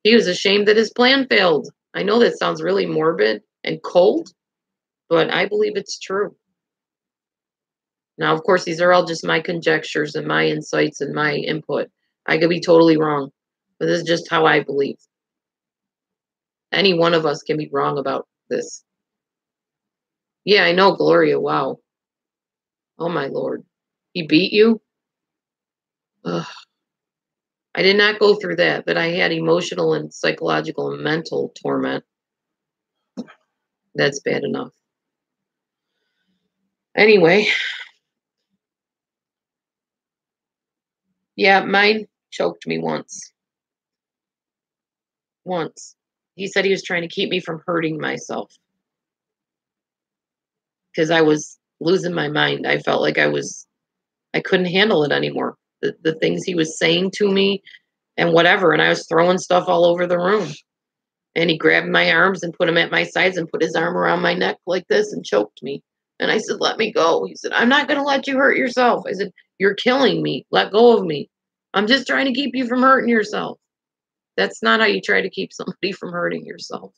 He was ashamed that his plan failed. I know that sounds really morbid and cold, but I believe it's true. Now, of course, these are all just my conjectures and my insights and my input. I could be totally wrong, but this is just how I believe. Any one of us can be wrong about this. Yeah, I know, Gloria. Wow. Oh, my Lord. He beat you? Ugh. I did not go through that, but I had emotional and psychological and mental torment. That's bad enough. Anyway. Yeah, mine choked me once. Once. He said he was trying to keep me from hurting myself. Because I was losing my mind. I felt like I couldn't handle it anymore. The things he was saying to me and whatever. And I was throwing stuff all over the room. And he grabbed my arms and put them at my sides and put his arm around my neck like this and choked me. And I said, let me go. He said, I'm not going to let you hurt yourself. I said, you're killing me. Let go of me. I'm just trying to keep you from hurting yourself. That's not how you try to keep somebody from hurting yourself.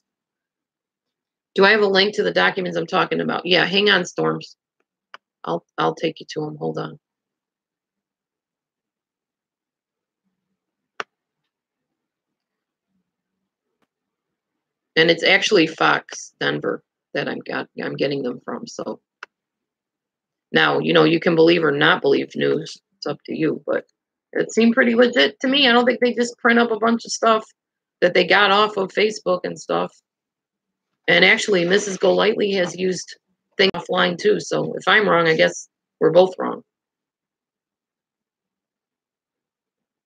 Do I have a link to the documents I'm talking about? Yeah, hang on, Storms. I'll take you to them. Hold on. And it's actually Fox Denver that I'm getting them from. So now, you can believe or not believe news. It's up to you, but it seemed pretty legit to me. I don't think they just print up a bunch of stuff that they got off of Facebook and stuff. And actually, Mrs. Golightly has used things offline too. So if I'm wrong, I guess we're both wrong.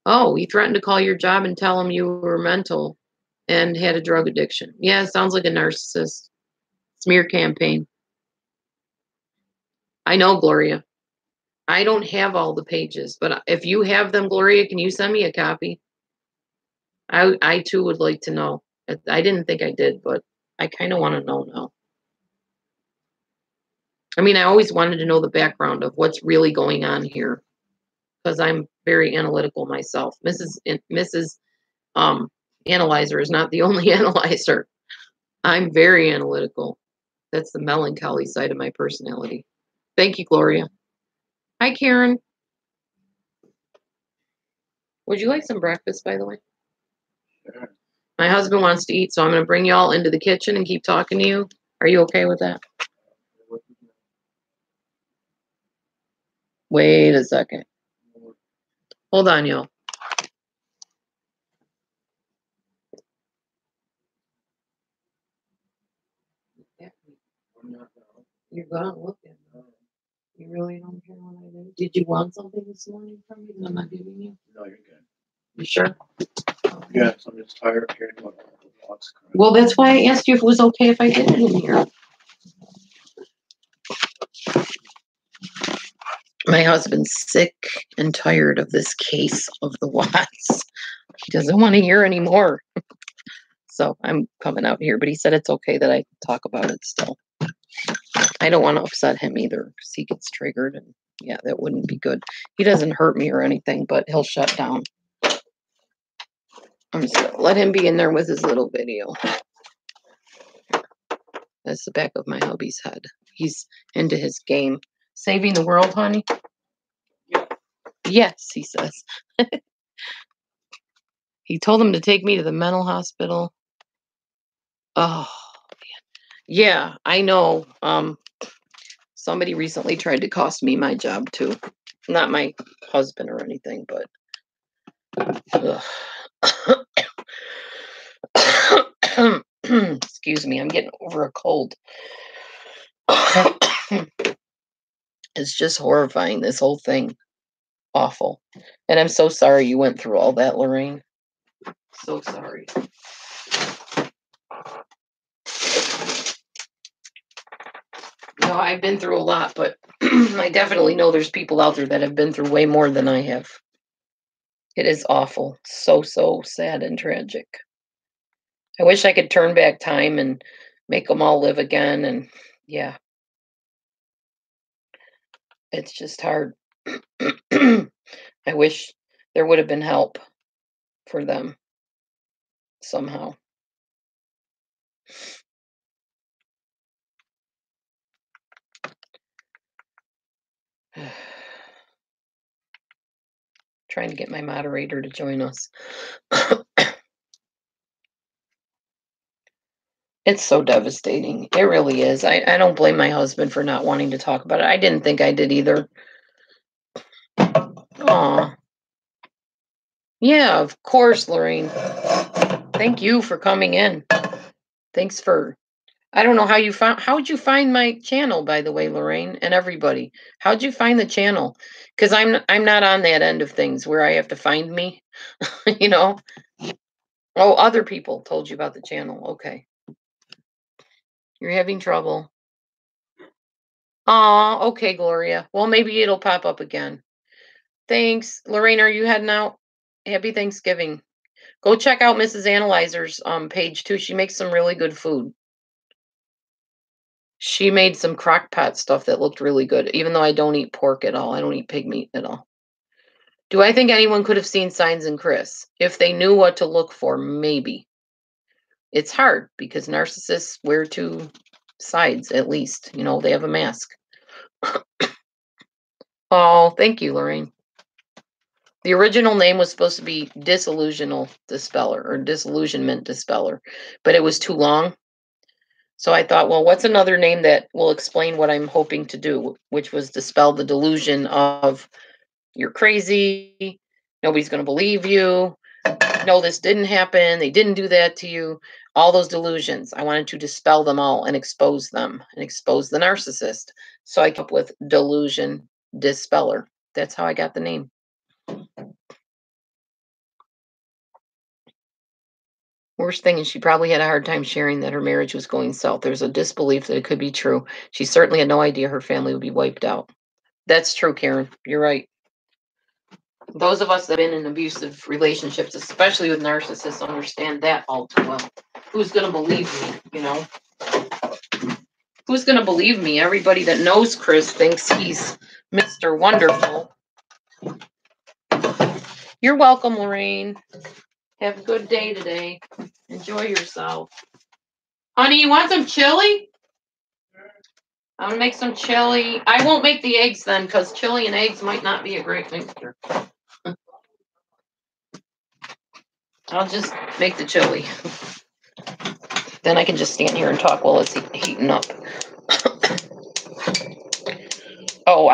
Oh, he threatened to call your job and tell him you were mental and had a drug addiction. Yeah, it sounds like a narcissist. Smear campaign. I know, Gloria. I don't have all the pages, but if you have them, Gloria, can you send me a copy? I too would like to know. I didn't think I did, but I kind of want to know now. I mean, I always wanted to know the background of what's really going on here because I'm very analytical myself. Mrs. Analyzer is not the only analyzer. I'm very analytical. That's the melancholy side of my personality. Thank you, Gloria. Hi, Karen. Would you like some breakfast, by the way? Sure. My husband wants to eat, so I'm going to bring you all into the kitchen and keep talking to you. Are you okay with that? Wait a second. Hold on, y'all. You're gonna look at me. You really don't care what I do? Did you want something this morning from me that I'm not giving you? No, you're good. You sure? Yes, I'm just tired of hearing about the box. Well, that's why I asked you if it was okay if I did it in here. My husband's sick and tired of this case of the Watts. He doesn't want to hear anymore. So I'm coming out here, but he said it's okay that I talk about it still. I don't want to upset him either because he gets triggered and yeah, that wouldn't be good. He doesn't hurt me or anything, but he'll shut down. I'm just gonna let him be in there with his little video. That's the back of my hubby's head. He's into his game. Saving the world, honey? Yes, he says. He told him to take me to the mental hospital. Oh, man. Yeah, I know. Somebody recently tried to cost me my job too. Not my husband or anything, but excuse me, I'm getting over a cold. It's just horrifying, this whole thing. Awful. And I'm so sorry you went through all that, Lorraine. So sorry. No, I've been through a lot, but I definitely know there's people out there that have been through way more than I have. It is awful. So, so sad and tragic. I wish I could turn back time and make them all live again. And yeah, it's just hard. I wish there would have been help for them somehow. Trying to get my moderator to join us. It's so devastating. It really is. I don't blame my husband for not wanting to talk about it. I didn't think I did either. Aw. Yeah, of course, Lorraine. Thank you for coming in. Thanks for, I don't know how'd you find my channel, by the way, Lorraine, and everybody? How'd you find the channel? Because I'm not on that end of things where I have to find me, you know? Oh, other people told you about the channel. Okay. You're having trouble. Oh, okay, Gloria. Well, maybe it'll pop up again. Thanks. Lorraine, are you heading out? Happy Thanksgiving. Go check out Mrs. Analyzer's page too. She makes some really good food. She made some crock pot stuff that looked really good, even though I don't eat pork at all. I don't eat pig meat at all. Do I think anyone could have seen signs in Chris? If they knew what to look for, maybe. It's hard because narcissists wear two sides, at least. You know, they have a mask. Oh, thank you, Lorraine. The original name was supposed to be Disillusional Dispeller or Disillusionment Dispeller, but it was too long. So I thought, well, what's another name that will explain what I'm hoping to do, which was dispel the delusion of you're crazy, nobody's going to believe you, no, this didn't happen, they didn't do that to you, all those delusions. I wanted to dispel them all and expose them and expose the narcissist. So I came up with Delusion Dispeller. That's how I got the name. Worst thing is she probably had a hard time sharing that her marriage was going south. There's a disbelief that it could be true. She certainly had no idea her family would be wiped out. That's true, Karen. You're right. Those of us that have been in abusive relationships, especially with narcissists, understand that all too well. Who's going to believe me, you know? Who's going to believe me? Everybody that knows Chris thinks he's Mr. Wonderful. You're welcome, Lorraine. Have a good day today. Enjoy yourself. Honey, you want some chili? I'm going to make some chili. I won't make the eggs then because chili and eggs might not be a great mixture. I'll just make the chili. Then I can just stand here and talk while it's heating up. Oh,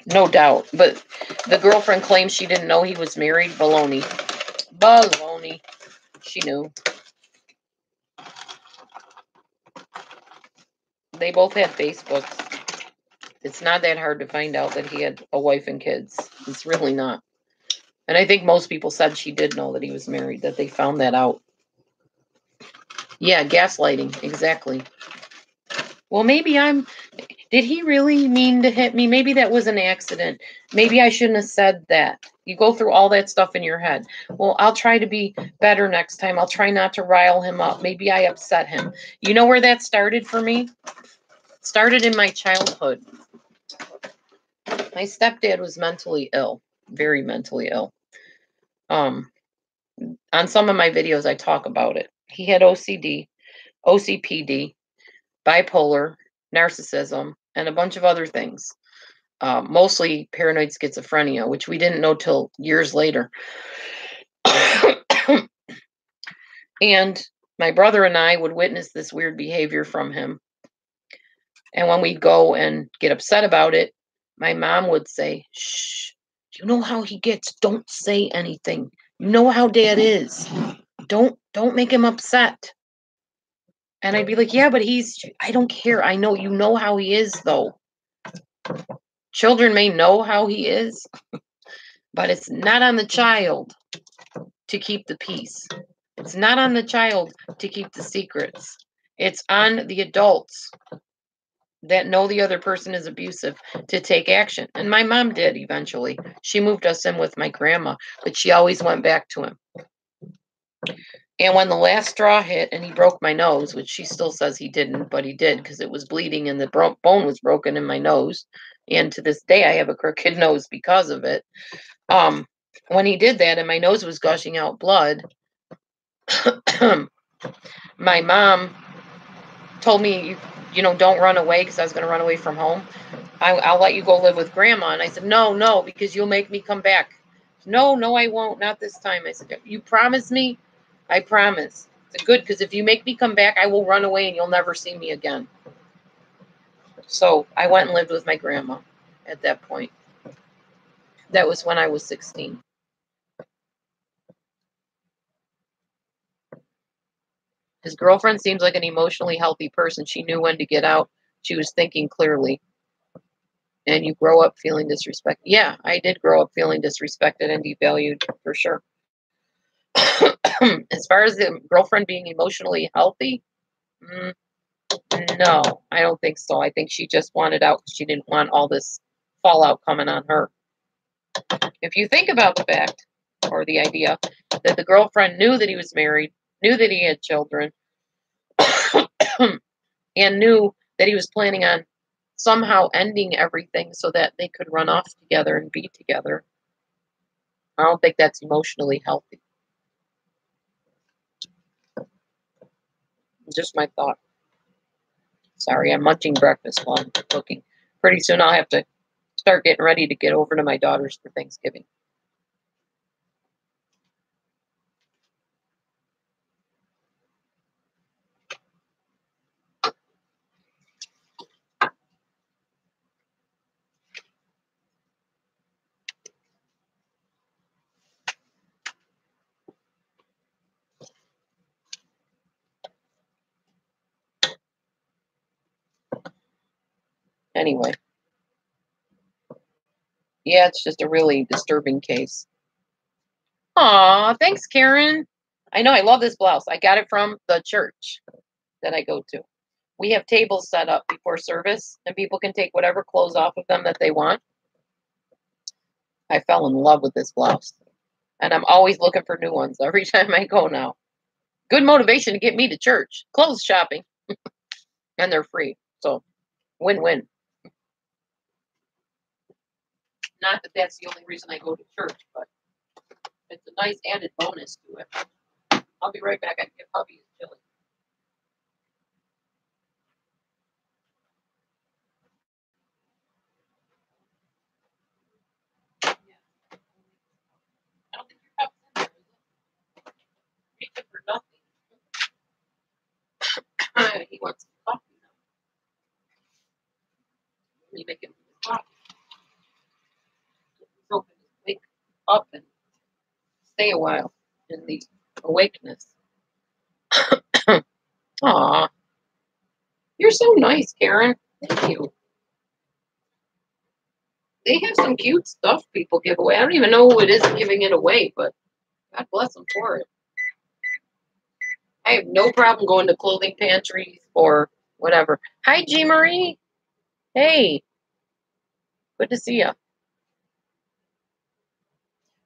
no doubt. But the girlfriend claims she didn't know he was married. Baloney. Baloney. She knew. They both had Facebooks. It's not that hard to find out that he had a wife and kids. It's really not. And I think most people said she did know that he was married, that they found that out. Yeah, gaslighting. Exactly. Well, maybe did he really mean to hit me? Maybe that was an accident. Maybe I shouldn't have said that. You go through all that stuff in your head. Well, I'll try to be better next time. I'll try not to rile him up. Maybe I upset him. You know where that started for me? It started in my childhood. My stepdad was mentally ill, very mentally ill. On some of my videos, I talk about it. He had OCD, OCPD, bipolar, narcissism, and a bunch of other things. Mostly paranoid schizophrenia, which we didn't know till years later. And my brother and I would witness this weird behavior from him. And when we'd go and get upset about it, my mom would say, shh, you know how he gets, don't say anything. You know how dad is. Don't make him upset. And I'd be like, yeah, but I don't care. I know, you know how he is though. Children may know how he is, but it's not on the child to keep the peace. It's not on the child to keep the secrets. It's on the adults that know the other person is abusive to take action. And my mom did eventually. She moved us in with my grandma, but she always went back to him. And when the last straw hit and he broke my nose, which she still says he didn't, but he did because it was bleeding and the bone was broken in my nose. And to this day, I have a crooked nose because of it. When he did that and my nose was gushing out blood, my mom told me, don't run away because I was going to run away from home. I'll let you go live with grandma. And I said, no, because you'll make me come back. No, I won't. Not this time. I said, you promise me? I promise. It's good because if you make me come back, I will run away and you'll never see me again. So I went and lived with my grandma at that point. That was when I was 16. His girlfriend seems like an emotionally healthy person. She knew when to get out. She was thinking clearly. And you grow up feeling disrespected. Yeah, I did grow up feeling disrespected and devalued for sure. As far as the girlfriend being emotionally healthy, no, I don't think so. I think she just wanted out. She didn't want all this fallout coming on her. If you think about the fact or the idea that the girlfriend knew that he was married, knew that he had children, and knew that he was planning on somehow ending everything so that they could run off together and be together, I don't think that's emotionally healthy. Just my thought. Sorry, I'm munching breakfast while I'm cooking. Pretty soon I'll have to start getting ready to get over to my daughter's for Thanksgiving. Anyway. Yeah, it's just a really disturbing case. Aw, thanks, Karen. I know, I love this blouse. I got it from the church that I go to. We have tables set up before service, and people can take whatever clothes off of them that they want. I fell in love with this blouse, and I'm always looking for new ones every time I go now. Good motivation to get me to church. Clothes shopping, and they're free, so win-win. Not that that's the only reason I go to church, but it's a nice added bonus to it. I'll be right back. I can get puppy his chili. I don't think your cup's in there, is it? Reach it for nothing. He wants some coffee now. Let me make him coffee. He's hoping to wake up and stay a while in the awakeness. Aw. You're so nice, Karen. Thank you. They have some cute stuff people give away. I don't even know who it is giving it away, but God bless them for it. I have no problem going to clothing pantries or whatever. Hi, G. Marie. Hey. Good to see you.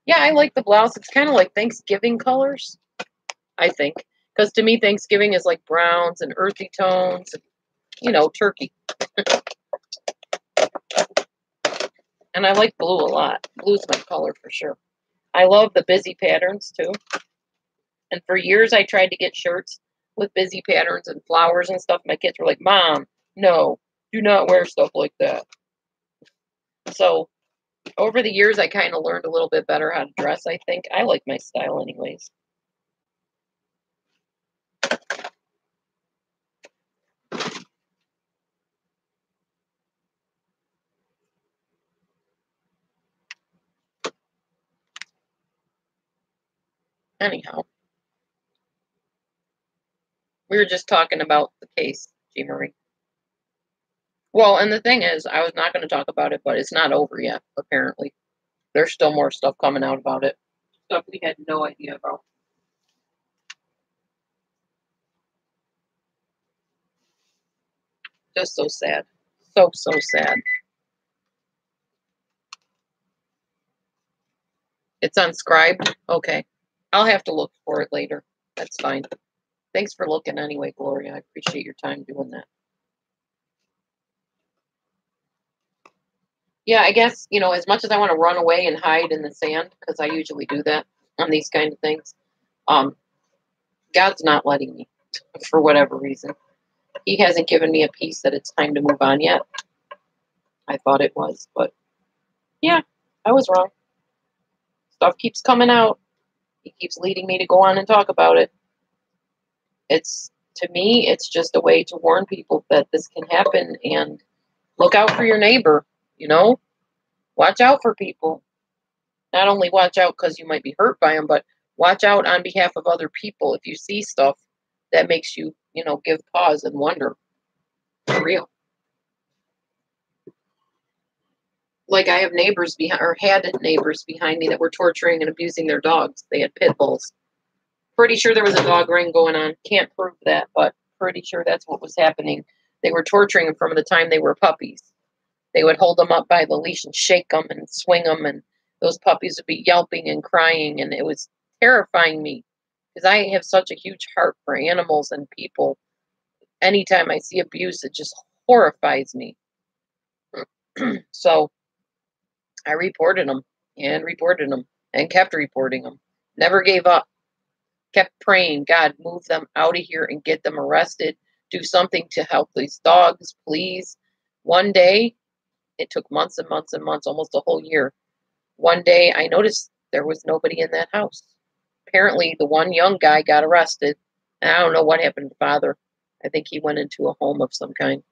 Yeah, I like the blouse. It's kind of like Thanksgiving colors, I think. Because to me, Thanksgiving is like browns and earthy tones, and, turkey. And I like blue a lot. Blue's my color for sure. I love the busy patterns too. And for years, I tried to get shirts with busy patterns and flowers and stuff. My kids were like, Mom, no, do not wear stuff like that. So over the years, I kind of learned a little bit better how to dress, I think. I like my style anyways. Anyhow, we were just talking about the case, G. Marie. Well, and the thing is, I was not going to talk about it, but it's not over yet, apparently. There's still more stuff coming out about it. Stuff we had no idea about. Just so sad. So sad. It's unscribed? Okay. I'll have to look for it later. That's fine. Thanks for looking anyway, Gloria. I appreciate your time doing that. Yeah, I guess, as much as I want to run away and hide in the sand, because I usually do that on these kind of things, God's not letting me for whatever reason. He hasn't given me a peace that it's time to move on yet. I thought it was, but yeah, I was wrong. Stuff keeps coming out. He keeps leading me to go on and talk about it. To me, it's just a way to warn people that this can happen and look out for your neighbor, watch out for people. Not only watch out because you might be hurt by them, but watch out on behalf of other people if you see stuff that makes you, give pause and wonder. For real. Like I have neighbors had neighbors behind me that were torturing and abusing their dogs. They had pit bulls. Pretty sure there was a dog ring going on. Can't prove that, but pretty sure that's what was happening. They were torturing them from the time they were puppies. They would hold them up by the leash and shake them and swing them, and those puppies would be yelping and crying, and it was terrifying me because I have such a huge heart for animals and people. Anytime I see abuse, it just horrifies me. So I reported them and kept reporting them. Never gave up. Kept praying, God, move them out of here and get them arrested. Do something to help these dogs, please. One day, it took months and months and months, almost a whole year. One day, I noticed there was nobody in that house. Apparently, the one young guy got arrested. And I don't know what happened to father. I think he went into a home of some kind.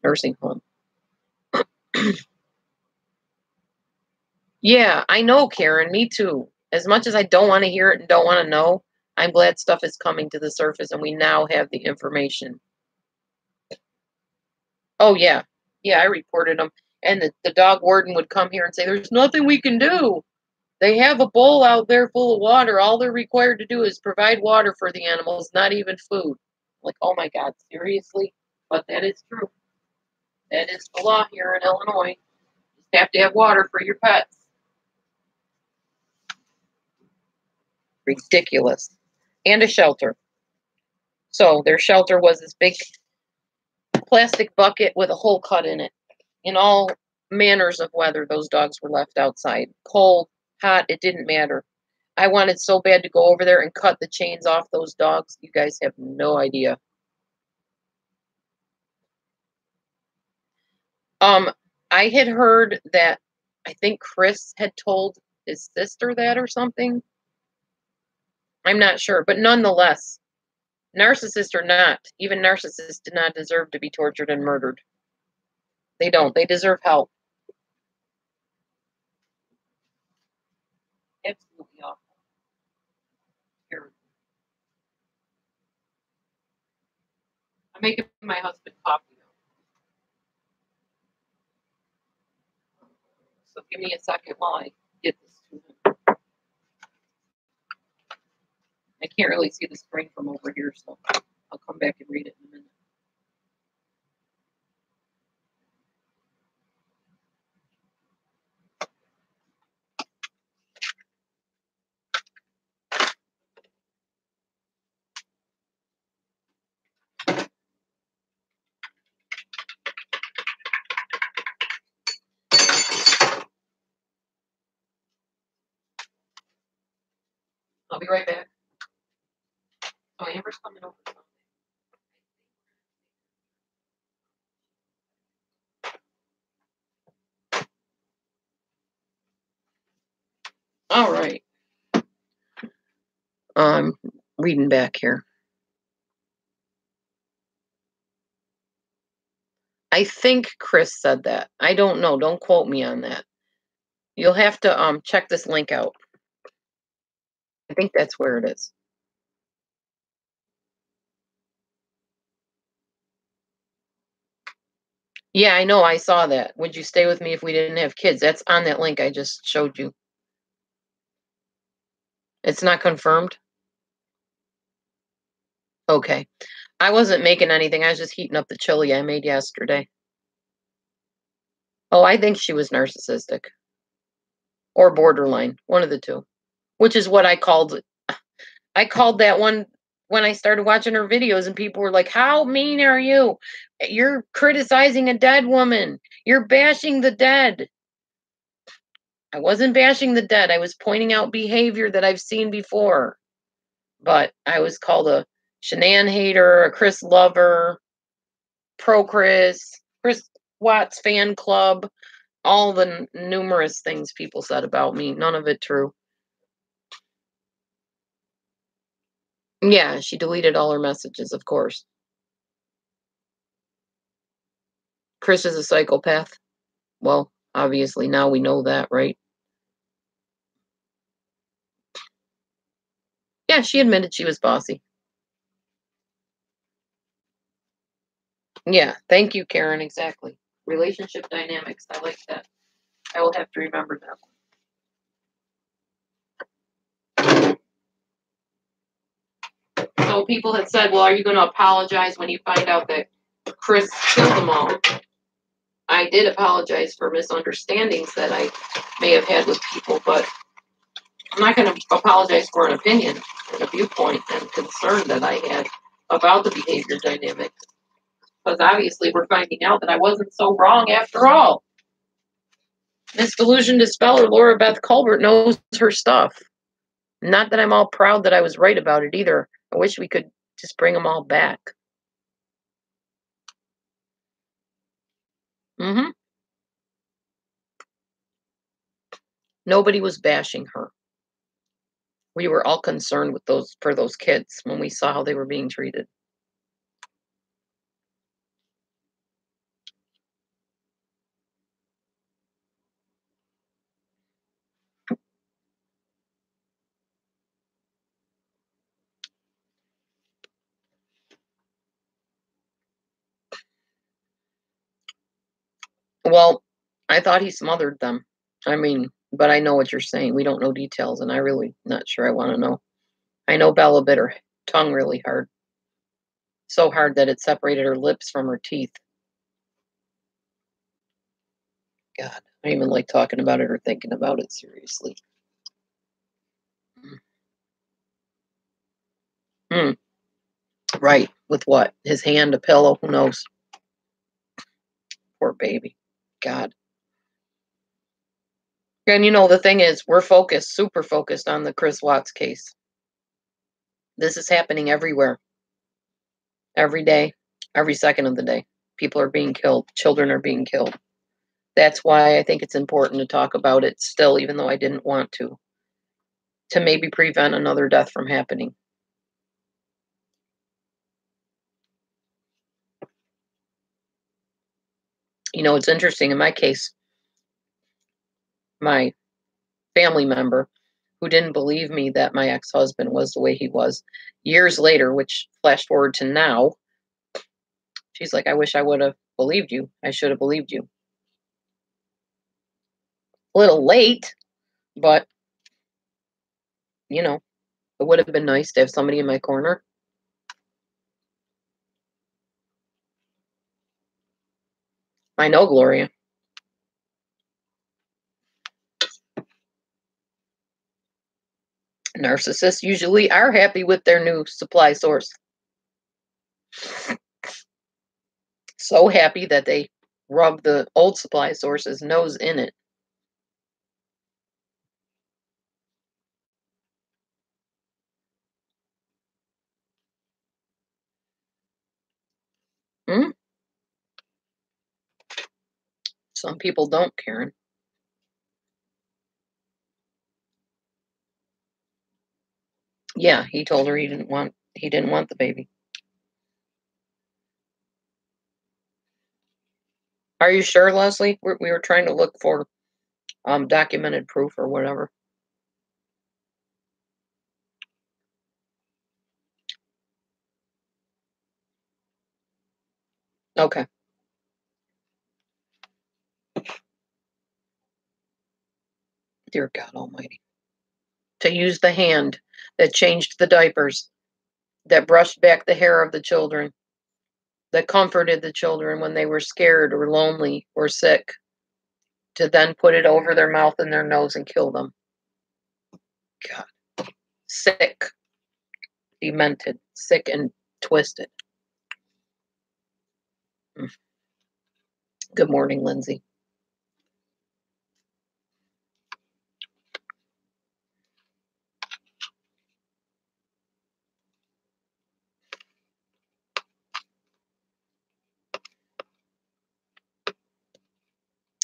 Nursing home. Yeah, I know, Karen. Me too. As much as I don't want to hear it and don't want to know, I'm glad stuff is coming to the surface and we now have the information. Oh, yeah. Yeah, I reported them. And the dog warden would come here and say, there's nothing we can do. They have a bowl out there full of water. All they're required to do is provide water for the animals, not even food. Like, oh my God, seriously? But that is true. That is the law here in Illinois. You have to have water for your pets. Ridiculous. And a shelter. So their shelter was this big plastic bucket with a hole cut in it. In all manners of weather, those dogs were left outside. Cold, hot, it didn't matter. I wanted so bad to go over there and cut the chains off those dogs. You guys have no idea. I had heard that I think Chris had told his sister that or something. I'm not sure, but nonetheless, narcissist or not, even narcissists do not deserve to be tortured and murdered. They don't. They deserve help. Absolutely awful. Terrible. I'm making my husband coffee though. So give me a second while I get this to him. I can't really see the screen from over here, so I'll come back and read it in a minute. I'll be right back. Oh, Amber's coming over. All right. Reading back here. I think Chris said that. I don't know. Don't quote me on that. You'll have to check this link out. I think that's where it is. Yeah, I know. I saw that. Would you stay with me if we didn't have kids? That's on that link I just showed you. It's not confirmed? Okay. I wasn't making anything. I was just heating up the chili I made yesterday. Oh, I think she was narcissistic. Or borderline. One of the two. Which is what I called I called that one when I started watching her videos, and people were like, how mean are you? You're criticizing a dead woman. You're bashing the dead. I wasn't bashing the dead. I was pointing out behavior that I've seen before. But I was called a Shanann hater, a Chris lover, pro Chris Watts fan club, all the numerous things people said about me. None of it true. Yeah, she deleted all her messages, of course. Chris is a psychopath. Well, obviously now we know that, right? Yeah, she admitted she was bossy. Yeah, thank you, Karen. Exactly. Relationship dynamics. I like that. I will have to remember that. So people had said, well, are you going to apologize when you find out that Chris killed them all? I did apologize for misunderstandings that I may have had with people, but I'm not going to apologize for an opinion and a viewpoint and concern that I had about the behavior dynamics. Because obviously we're finding out that I wasn't so wrong after all. Miss Delusion Dispeller, Laura Beth Colbert, knows her stuff. Not that I'm all proud that I was right about it either. I wish we could just bring them all back. Mm-hmm. Nobody was bashing her. We were all concerned with those kids when we saw how they were being treated. Well, I thought he smothered them. I mean, but I know what you're saying. We don't know details, and I really not sure I want to know. I know Bella bit her tongue really hard. So hard that it separated her lips from her teeth. God, I don't even like talking about it or thinking about it seriously. Hmm. Right. With what? His hand, a pillow? Who knows? Poor baby. God. And the thing is, we're focused, super focused on the Chris Watts case. This is happening everywhere. Every day, every second of the day. People are being killed. Children are being killed. That's why I think it's important to talk about it still, even though I didn't want to maybe prevent another death from happening. It's interesting. In my case, my family member who didn't believe me that my ex-husband was the way he was, years later, which flashed forward to now, she's like, I wish I would have believed you. I should have believed you. A little late, but, it would have been nice to have somebody in my corner. I know, Gloria. Narcissists usually are happy with their new supply source. So happy that they rub the old supply source's nose in it. Hmm? Some people don't, Karen. Yeah, he told her he didn't want the baby. Are you sure, Leslie? We were trying to look for documented proof or whatever. Okay. Dear God Almighty. To use the hand that changed the diapers, that brushed back the hair of the children, that comforted the children when they were scared or lonely or sick, to then put it over their mouth and their nose and kill them. God. Sick. Demented, sick and twisted. Good morning, Lindsay.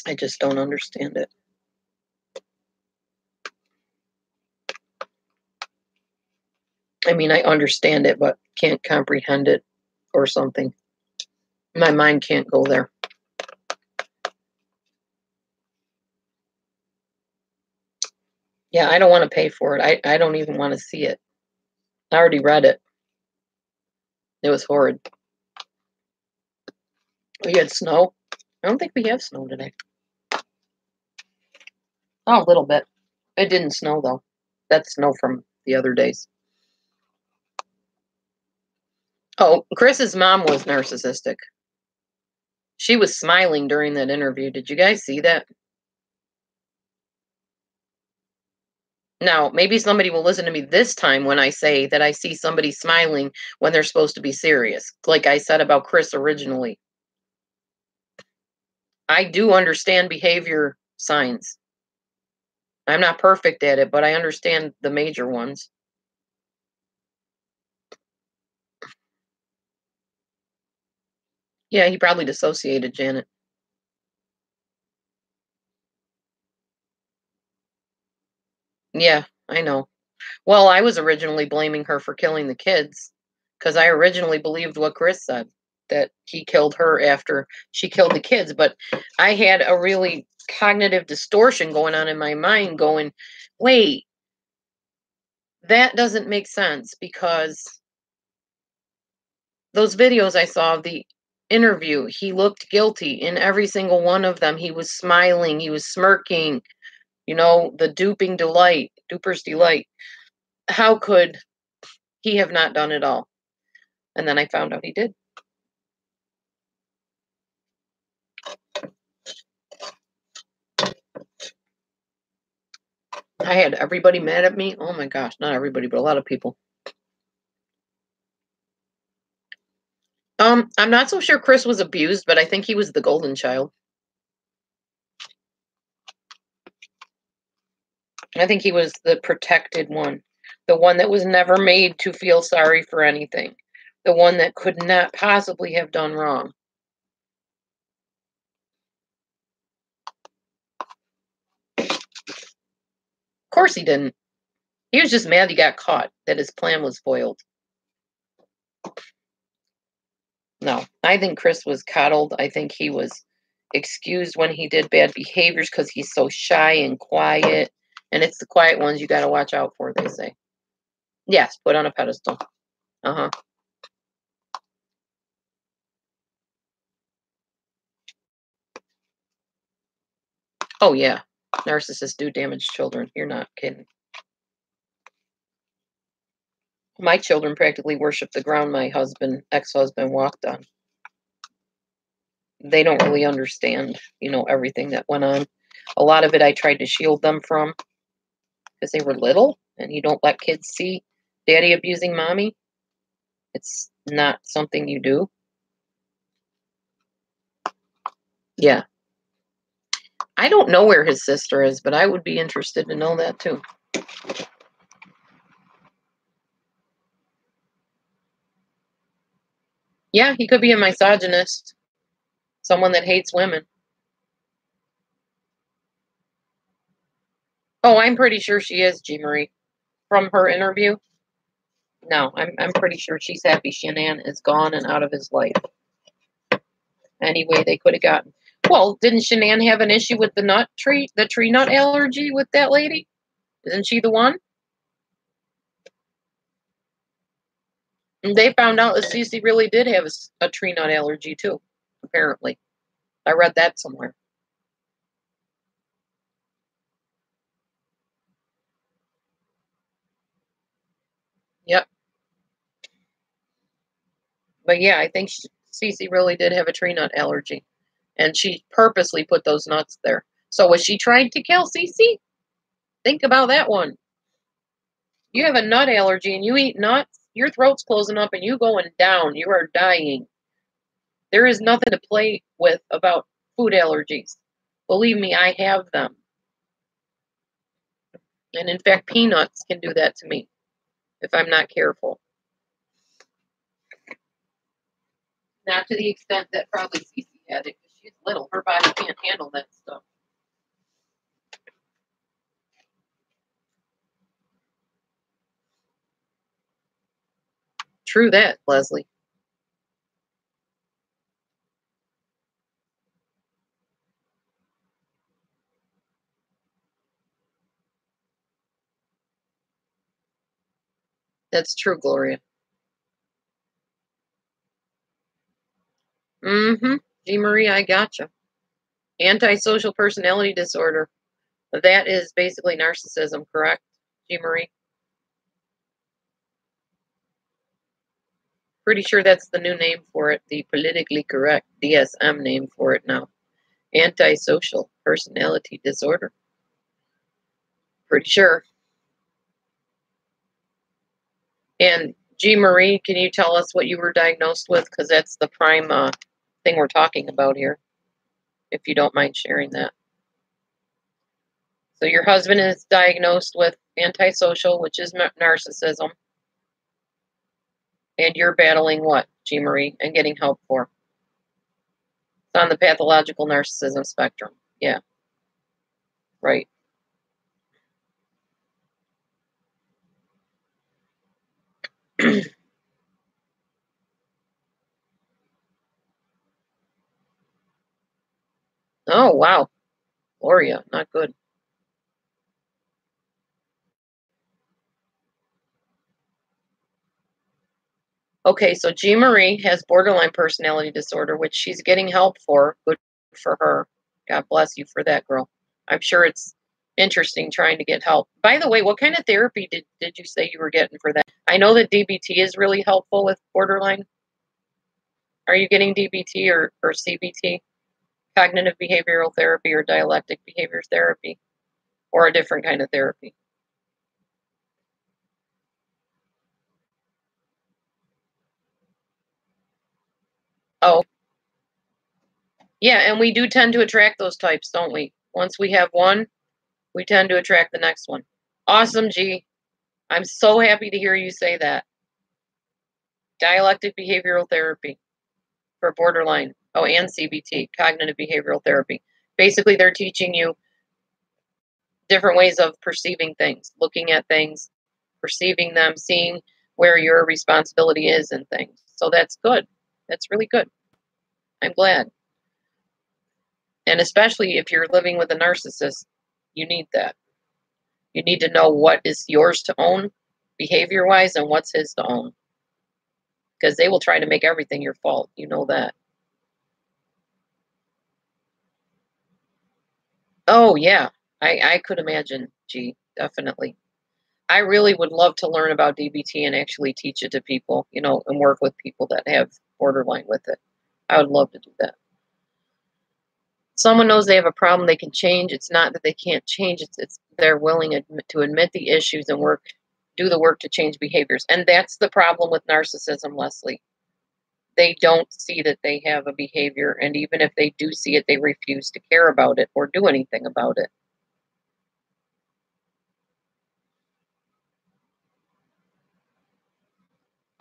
I just don't understand it. I mean, I understand it, but can't comprehend it or something. My mind can't go there. Yeah, I don't want to pay for it. I don't even want to see it. I already read it. It was horrid. We had snow. I don't think we have snow today. Oh, a little bit. It didn't snow, though. That's snow from the other days. Oh, Chris's mom was narcissistic. She was smiling during that interview. Did you guys see that? Now, maybe somebody will listen to me this time when I say that I see somebody smiling when they're supposed to be serious, like I said about Chris originally. I do understand behavior signs. I'm not perfect at it, but I understand the major ones. Yeah, he probably dissociated, Janet. Yeah, I know. Well, I was originally blaming her for killing the kids because I originally believed what Chris said, that he killed her after she killed the kids. But I had a really cognitive distortion going on in my mind going, wait, that doesn't make sense because those videos I saw of the interview, he looked guilty in every single one of them. He was smiling, he was smirking, the duper's delight. How could he have not done it all? And then I found out he did. I had everybody mad at me. Oh my gosh, not everybody, but a lot of people. I'm not so sure Chris was abused, but I think he was the golden child. I think he was the protected one, the one that was never made to feel sorry for anything, the one that could not possibly have done wrong. Of course he didn't. He was just mad he got caught, that his plan was foiled. No, I think Chris was coddled. I think he was excused when he did bad behaviors because he's so shy and quiet. And it's the quiet ones you got to watch out for, they say. Yes, put on a pedestal. Uh-huh. Oh, yeah. Narcissists do damage children. You're not kidding. My children practically worship the ground my ex-husband walked on. They don't really understand, everything that went on. A lot of it I tried to shield them from because they were little, and you don't let kids see daddy abusing mommy. It's not something you do. Yeah. I don't know where his sister is, but I would be interested to know that too. Yeah, he could be a misogynist. Someone that hates women. Oh, I'm pretty sure she is, G. Marie. From her interview. No, I'm pretty sure she's happy Shanann is gone and out of his life. Any way they could have gotten. Well, didn't Shanann have an issue with the tree nut allergy with that lady? Isn't she the one? And they found out that Cece really did have a tree nut allergy too, apparently. I read that somewhere. Yep. But yeah, I think Cece really did have a tree nut allergy. And she purposely put those nuts there. So was she trying to kill Cece? Think about that one. You have a nut allergy and you eat nuts, your throat's closing up and you going down, you are dying. There is nothing to play with about food allergies. Believe me, I have them. And in fact, peanuts can do that to me if I'm not careful. Not to the extent that probably Cece had it, because she's little. Her body can't handle that stuff. True that, Leslie. That's true, Gloria. Mm-hmm. G. Marie, I gotcha. Antisocial personality disorder. That is basically narcissism, correct, G. Marie? Pretty sure that's the new name for it, the politically correct DSM name for it now. Antisocial personality disorder. Pretty sure. And G. Marie, can you tell us what you were diagnosed with? Because that's the prime thing we're talking about here, if you don't mind sharing that. So your husband is diagnosed with antisocial, which is narcissism. And you're battling what, G. Marie, and getting help for? It's on the pathological narcissism spectrum. Yeah. Right. Oh, wow. Gloria, not good. Okay, so G. Marie has borderline personality disorder, which she's getting help for. Good for her. God bless you for that, girl. I'm sure it's interesting trying to get help. By the way, what kind of therapy did you say you were getting for that? I know that DBT is really helpful with borderline. Are you getting DBT or CBT? Cognitive behavioral therapy or dialectic behavior therapy? Or a different kind of therapy? Oh, yeah, and we do tend to attract those types, don't we? Once we have one, we tend to attract the next one. Awesome, G. I'm so happy to hear you say that. Dialectic behavioral therapy for borderline. Oh, and CBT, cognitive behavioral therapy. Basically, they're teaching you different ways of perceiving things, looking at things, perceiving them, seeing where your responsibility is in things. So that's good. That's really good. I'm glad. And especially if you're living with a narcissist, you need that. You need to know what is yours to own behavior wise and what's his to own. Because they will try to make everything your fault. You know that. Oh, yeah. I could imagine, G, definitely. I really would love to learn about DBT and actually teach it to people, you know, and work with people that have borderline with it. I would love to do that. Someone knows they have a problem they can change. It's not that they can't change. It's they're willing to admit the issues and do the work to change behaviors. And that's the problem with narcissism, Leslie. They don't see that they have a behavior, and even if they do see it, they refuse to care about it or do anything about it.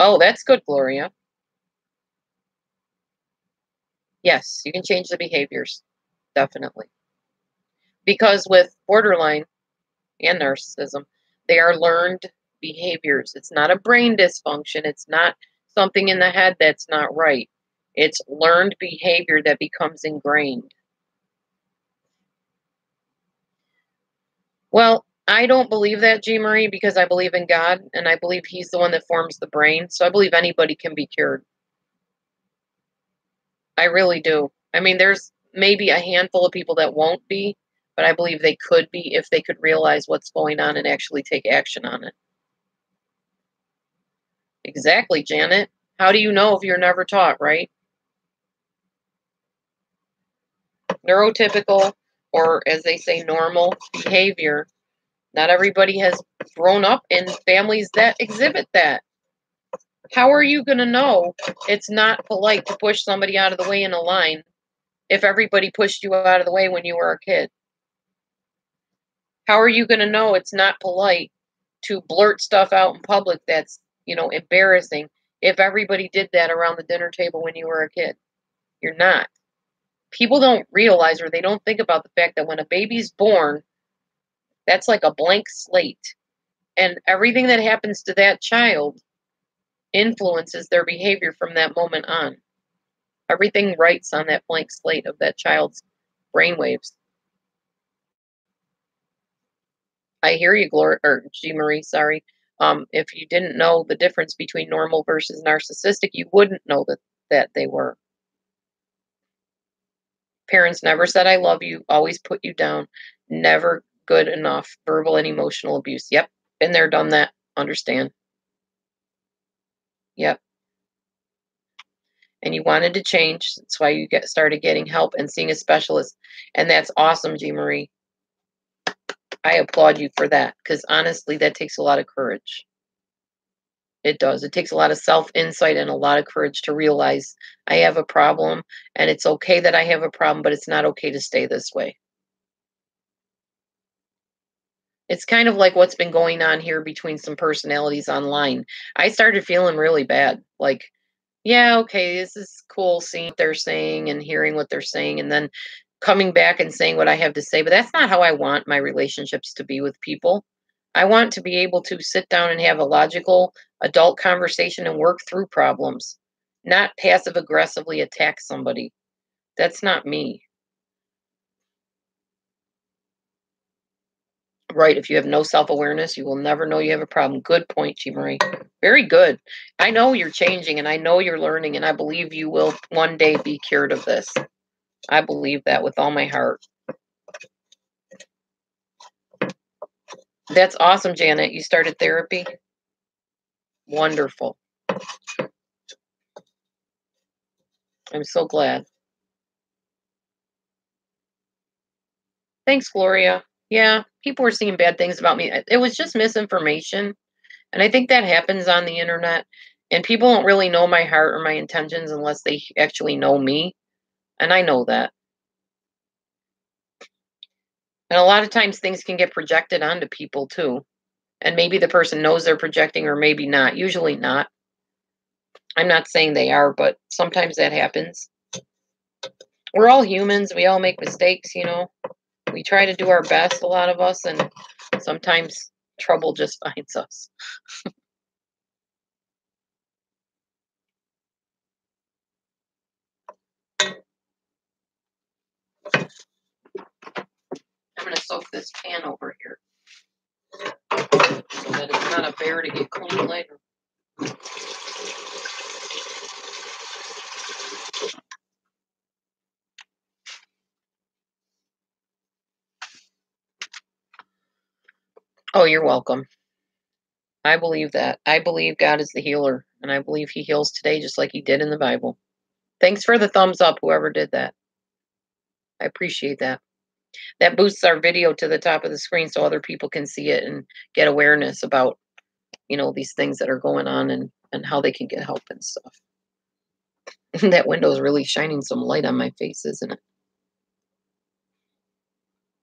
Oh, that's good, Gloria. Yes, you can change the behaviors, definitely. Because with borderline and narcissism, they are learned behaviors. It's not a brain dysfunction. It's not something in the head that's not right. It's learned behavior that becomes ingrained. Well, I don't believe that, G. Marie, because I believe in God and I believe He's the one that forms the brain. So I believe anybody can be cured. I really do. I mean, there's maybe a handful of people that won't be, but I believe they could be if they could realize what's going on and actually take action on it. Exactly, Janet. How do you know if you're never taught, right? Neurotypical, or as they say, normal behavior. Not everybody has grown up in families that exhibit that. How are you going to know it's not polite to push somebody out of the way in a line if everybody pushed you out of the way when you were a kid? How are you going to know it's not polite to blurt stuff out in public that's, embarrassing if everybody did that around the dinner table when you were a kid? You're not. People don't realize or they don't think about the fact that when a baby's born, that's like a blank slate. And everything that happens to that child influences their behavior from that moment on. Everything writes on that blank slate of that child's brainwaves. I hear you, Gloria, or G. Marie, sorry. If you didn't know the difference between normal versus narcissistic, you wouldn't know that they were. Parents never said, I love you, always put you down, never good enough, verbal and emotional abuse. Yep, been there, done that, understand. Yep. And you wanted to change. That's why you started getting help and seeing a specialist. And that's awesome, G. Marie. I applaud you for that because honestly, that takes a lot of courage. It does. It takes a lot of self-insight and a lot of courage to realize I have a problem and it's okay that I have a problem, but it's not okay to stay this way. It's kind of like what's been going on here between some personalities online. I started feeling really bad. Like, yeah, okay, this is cool seeing what they're saying and hearing what they're saying and then coming back and saying what I have to say. But that's not how I want my relationships to be with people. I want to be able to sit down and have a logical adult conversation and work through problems, not passive aggressively attack somebody. That's not me. Right. If you have no self-awareness, you will never know you have a problem. Good point, G. Marie. Very good. I know you're changing and I know you're learning and I believe you will one day be cured of this. I believe that with all my heart. That's awesome, Janet. You started therapy? Wonderful. I'm so glad. Thanks, Gloria. Yeah, people were seeing bad things about me. It was just misinformation. And I think that happens on the internet. And people don't really know my heart or my intentions unless they actually know me. And I know that. And a lot of times things can get projected onto people too. And maybe the person knows they're projecting or maybe not. Usually not. I'm not saying they are, but sometimes that happens. We're all humans. We all make mistakes, We try to do our best, a lot of us, and sometimes trouble just finds us. I'm going to soak this pan over here so that it's not a bear to get clean later. Oh, you're welcome. I believe that. I believe God is the healer, and I believe he heals today just like he did in the Bible. Thanks for the thumbs up, whoever did that. I appreciate that. That boosts our video to the top of the screen so other people can see it and get awareness about, these things that are going on and how they can get help and stuff. That window is really shining some light on my face, isn't it?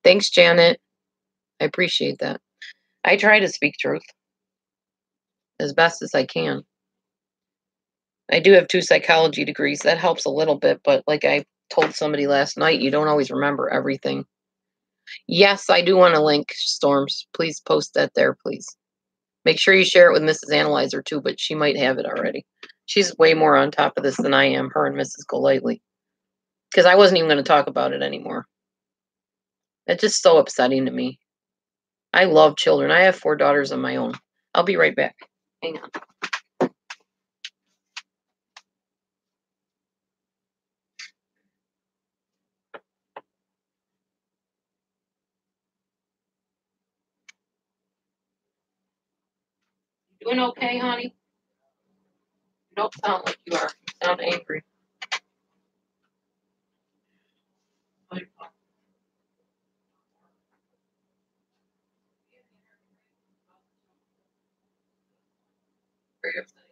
Thanks, Janet. I appreciate that. I try to speak truth as best as I can. I do have 2 psychology degrees. That helps a little bit, but like I told somebody last night, you don't always remember everything. Yes, I do want to link, Storms. Please post that there, please. Make sure you share it with Mrs. Analyzer too, but she might have it already. She's way more on top of this than I am, her and Mrs. Golightly. Because I wasn't even going to talk about it anymore. It's just so upsetting to me. I love children. I have 4 daughters of my own. I'll be right back. Hang on. Doing okay, honey? You don't sound like you are. You sound angry. Very upsetting.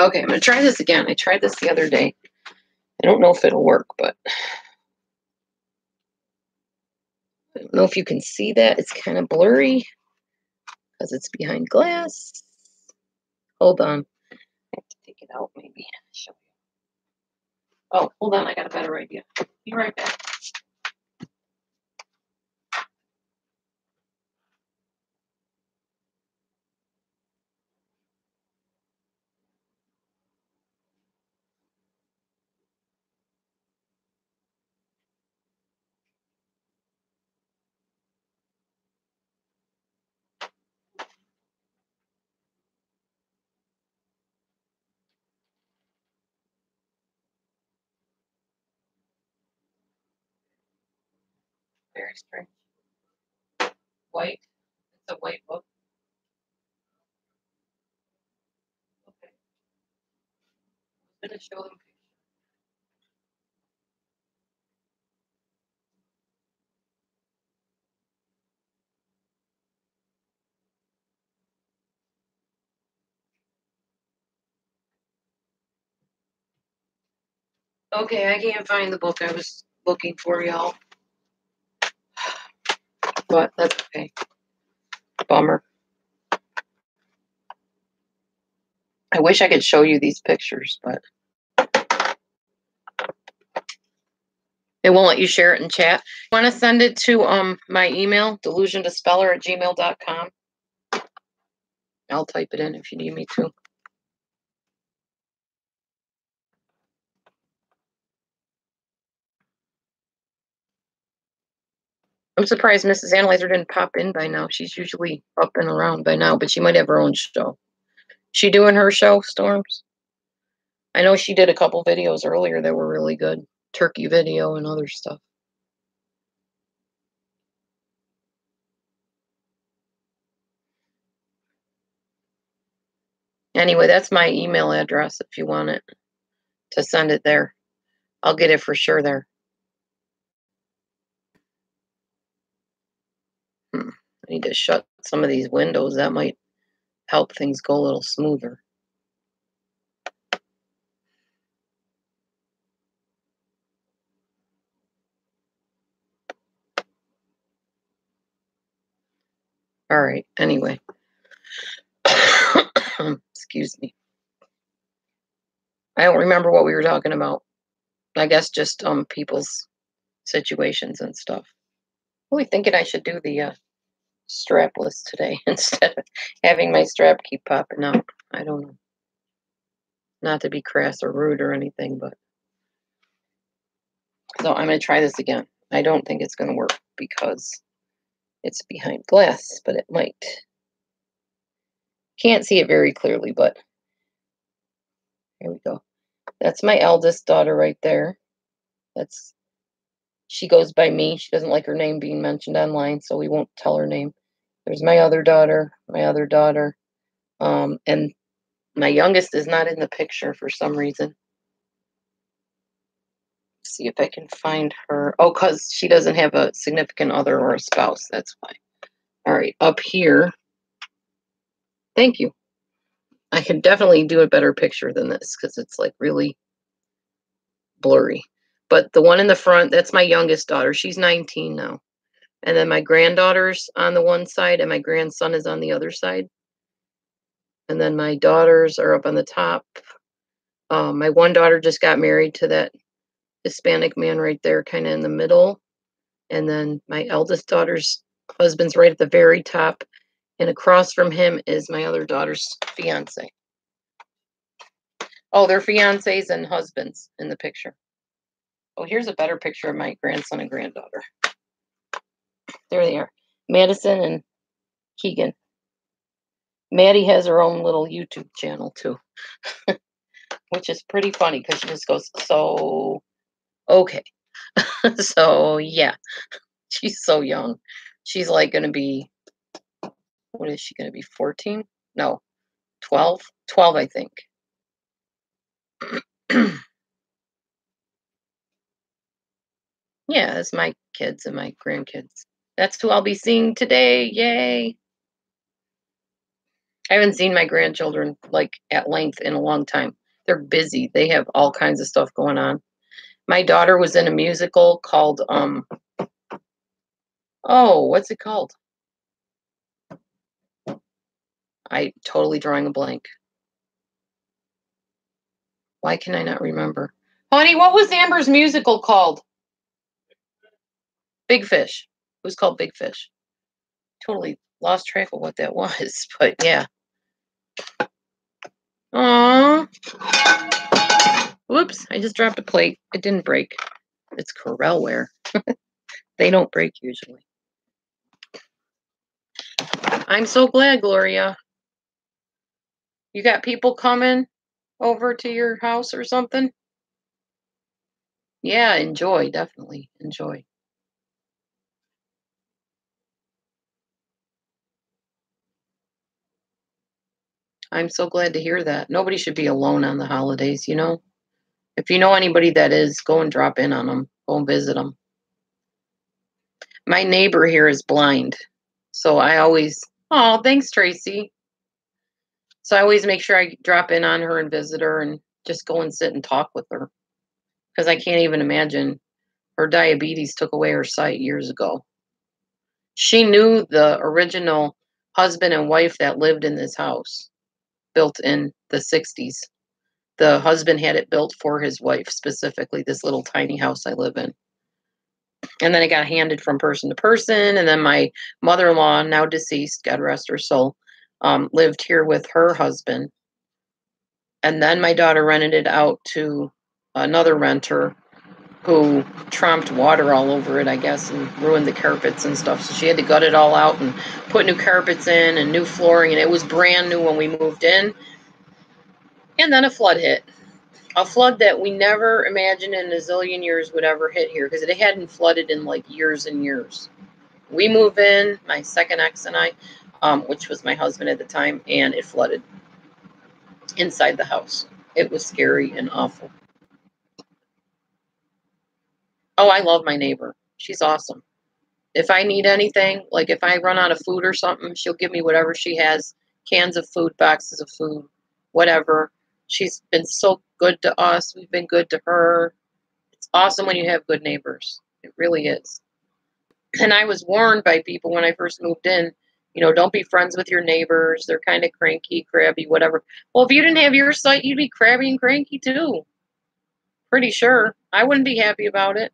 Okay, I'm going to try this again. I tried this the other day. I don't know if it'll work, but I don't know if you can see that. It's kind of blurry because it's behind glass. Hold on. I have to take it out maybe. Show you. Oh, hold on. I got a better idea. Be right back. Very strange. White. It's a white book. Okay. I'm going to show them. Okay, I can't find the book I was looking for, y'all. But that's okay. Bummer. I wish I could show you these pictures, but it won't let you share it in chat. Want to send it to my email, delusiontospeller@gmail.com. I'll type it in if you need me to. I'm surprised Mrs. Analyzer didn't pop in by now. She's usually up and around by now, but she might have her own show. She doing her show, Storms? I know she did a couple videos earlier that were really good. Turkey video and other stuff. Anyway, that's my email address if you want it to send it there. I'll get it for sure there. I need to shut some of these windows. That might help things go a little smoother. All right, anyway. Excuse me. I don't remember what we were talking about. I guess just people's situations and stuff. Really thinking I should do the strapless today instead of having my strap keep popping out. I don't know. Not to be crass or rude or anything, but so I'm going to try this again. I don't think it's going to work because it's behind glass, but it might. Can't see it very clearly, but here we go. That's my eldest daughter right there. She goes by me. She doesn't like her name being mentioned online, so we won't tell her name. There's my other daughter, and my youngest is not in the picture for some reason. Let's see if I can find her. Oh, because she doesn't have a significant other or a spouse. That's why. All right, up here. Thank you. I can definitely do a better picture than this because it's like really blurry. But the one in the front, that's my youngest daughter. She's 19 now. And then my granddaughter's on the one side and my grandson is on the other side. And then my daughters are up on the top. My one daughter just got married to that Hispanic man right there, kind of in the middle. And then my eldest daughter's husband's right at the very top. And across from him is my other daughter's fiance. Oh, they're fiancés and husbands in the picture. Oh, here's a better picture of my grandson and granddaughter. There they are. Madison and Keegan. Maddie has her own little YouTube channel too, which is pretty funny because she just goes, so, okay. So, yeah, she's so young. She's like going to be, what is she going to be, 14? No, 12? 12, I think. Yeah, it's my kids and my grandkids. That's who I'll be seeing today. Yay. I haven't seen my grandchildren like at length in a long time. They're busy. They have all kinds of stuff going on. My daughter was in a musical called oh, what's it called? I totally drawing a blank. Why can I not remember? Honey, what was Amber's musical called? Big Fish. It was called Big Fish. Totally lost track of what that was, but yeah. Aww. Whoops, I just dropped a plate. It didn't break. It's Corelware. They don't break usually. I'm so glad, Gloria. You got people coming over to your house or something? Yeah, enjoy, definitely enjoy. I'm so glad to hear that. Nobody should be alone on the holidays, you know? If you know anybody that is, go and drop in on them. Go and visit them. My neighbor here is blind. So I always, oh, thanks, Tracy. So I always make sure I drop in on her and visit her and just go and sit and talk with her. Because I can't even imagine her diabetes took away her sight years ago. She knew the original husband and wife that lived in this house, built in the 60s. The husband had it built for his wife, specifically, this little tiny house I live in. And then it got handed from person to person. And then my mother-in-law, now deceased, God rest her soul, lived here with her husband. And then my daughter rented it out to another renter who tromped water all over it, I guess, and ruined the carpets and stuff. So she had to gut it all out and put new carpets in and new flooring. And it was brand new when we moved in. And then a flood hit. A flood that we never imagined in a zillion years would ever hit here because it hadn't flooded in like years and years. We move in, my second ex and I, which was my husband at the time, and it flooded inside the house. It was scary and awful. Oh, I love my neighbor. She's awesome. If I need anything, like if I run out of food or something, she'll give me whatever she has, cans of food, boxes of food, whatever. She's been so good to us. We've been good to her. It's awesome when you have good neighbors. It really is. And I was warned by people when I first moved in, don't be friends with your neighbors. They're kind of cranky, crabby, whatever. Well, if you didn't have your site, you'd be crabby and cranky too. Pretty sure. I wouldn't be happy about it.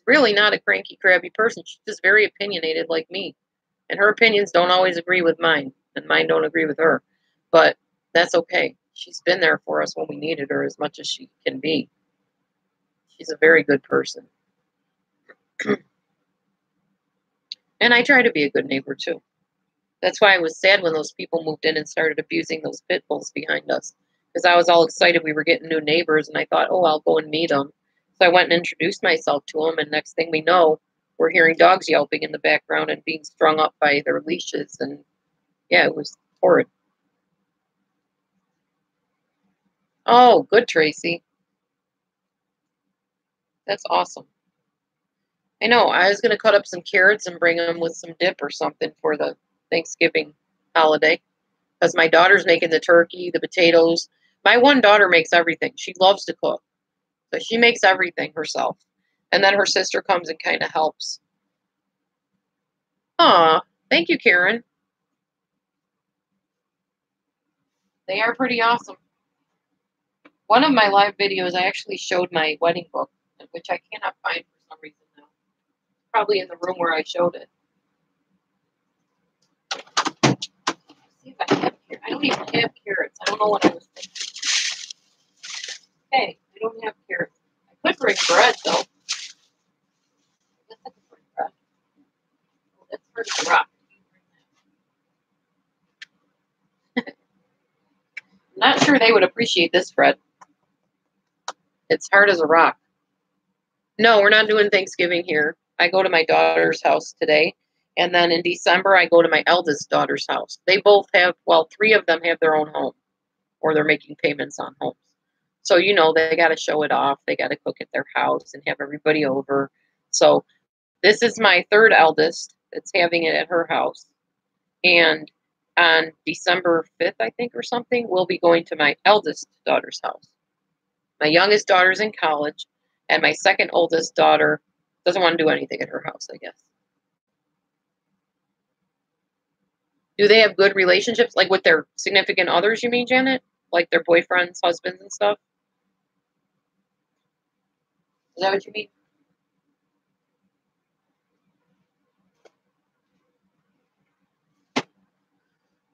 Really not a cranky, crabby person. She's just very opinionated like me. And her opinions don't always agree with mine, and mine don't agree with her. But that's okay. She's been there for us when we needed her as much as she can be. She's a very good person. And I try to be a good neighbor too. That's why I was sad when those people moved in and started abusing those pit bulls behind us. Because I was all excited we were getting new neighbors, and I thought, oh, I'll go and meet them. So I went and introduced myself to them, and next thing we know, we're hearing dogs yelping in the background and being strung up by their leashes. And yeah, it was horrid. Oh, good, Tracy. That's awesome. I know. I was going to cut up some carrots and bring them with some dip or something for the Thanksgiving holiday. Because my daughter's making the turkey, the potatoes. My one daughter makes everything. She loves to cook. So she makes everything herself. And then her sister comes and kind of helps. Aw, thank you, Karen. They are pretty awesome. One of my live videos, I actually showed my wedding book, which I cannot find for some reason now. Probably in the room where I showed it. See if I have carrots. I don't even have carrots. I don't know what I was thinking. Hey, I don't have carrots. I could bring bread, though. I guess I could bring bread. Oh, that's hard as a rock. I'm not sure they would appreciate this bread. It's hard as a rock. No, we're not doing Thanksgiving here. I go to my daughter's house today. And then in December, I go to my eldest daughter's house. They both have, well, 3 of them have their own home, or they're making payments on homes. So, they got to show it off. They got to cook at their house and have everybody over. So this is my 3rd eldest that's having it at her house. And on December 5th, I think, or something, we'll be going to my eldest daughter's house. My youngest daughter's in college, and my second oldest daughter doesn't want to do anything at her house, I guess. Do they have good relationships, like with their significant others, you mean, Janet? Like their boyfriends, husbands, and stuff? Is that what you mean?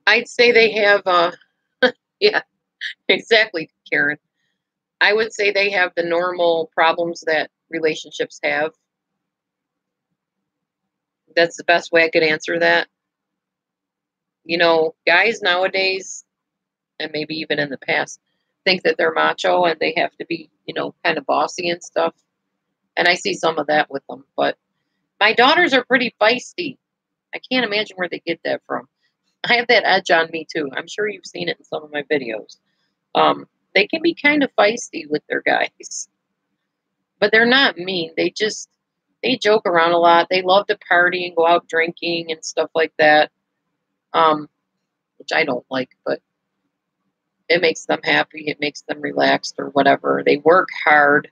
I'd say they have, yeah, exactly, Karen. I would say they have the normal problems that relationships have. That's the best way I could answer that. You know, guys nowadays, and maybe even in the past, think that they're macho and they have to be, you know, kind of bossy and stuff. And I see some of that with them. But my daughters are pretty feisty. I can't imagine where they get that from. I have that edge on me too. I'm sure you've seen it in some of my videos. They can be kind of feisty with their guys, but they're not mean. They joke around a lot. They love to party and go out drinking and stuff like that, which I don't like, but it makes them happy. It makes them relaxed or whatever. They work hard.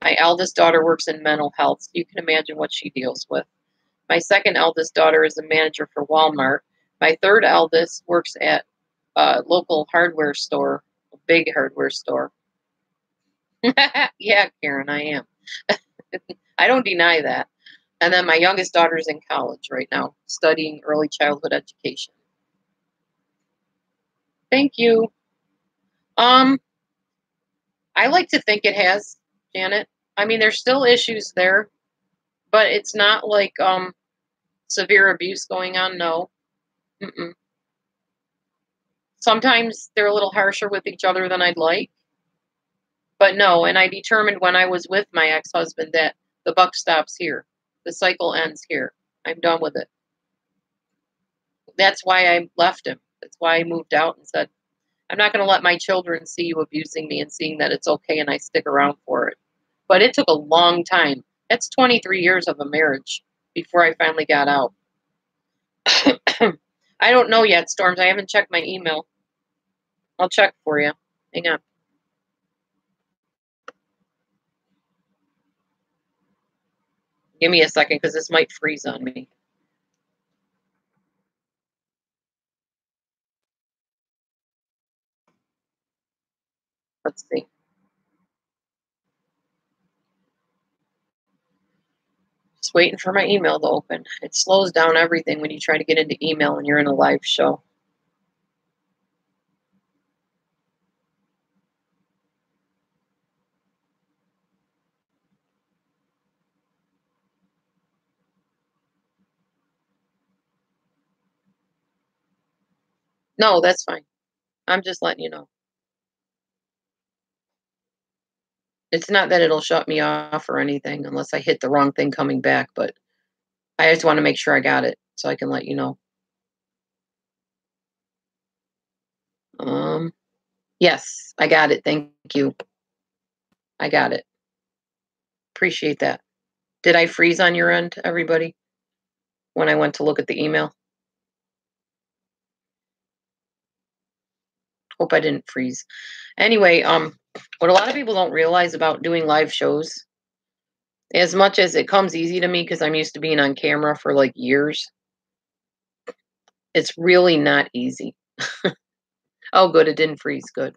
My eldest daughter works in mental health, so you can imagine what she deals with. My second eldest daughter is a manager for Walmart. My third eldest works at a local hardware store, a big hardware store. Yeah, Karen, I am. I don't deny that. And then my youngest daughter's in college right now, studying early childhood education. Thank you. I like to think it has, Janet. I mean, there's still issues there, but it's not like severe abuse going on. No. Mm-mm. Sometimes they're a little harsher with each other than I'd like. But no, and I determined when I was with my ex-husband that the buck stops here. The cycle ends here. I'm done with it. That's why I left him. That's why I moved out and said, I'm not going to let my children see you abusing me and seeing that it's okay and I stick around for it. But it took a long time. That's 23 years of a marriage before I finally got out. I don't know yet, Storms. I haven't checked my email. I'll check for you. Hang on. Give me a second because this might freeze on me. Let's see. Just waiting for my email to open. It slows down everything when you try to get into email and you're in a live show. No, that's fine. I'm just letting you know. It's not that it'll shut me off or anything unless I hit the wrong thing coming back, but I just want to make sure I got it so I can let you know. Yes, I got it. Thank you. I got it. Appreciate that. Did I freeze on your end, everybody, when I went to look at the email? Hope I didn't freeze. Anyway, what a lot of people don't realize about doing live shows, as much as it comes easy to me because I'm used to being on camera for like years, it's really not easy. Oh, good, it didn't freeze. Good.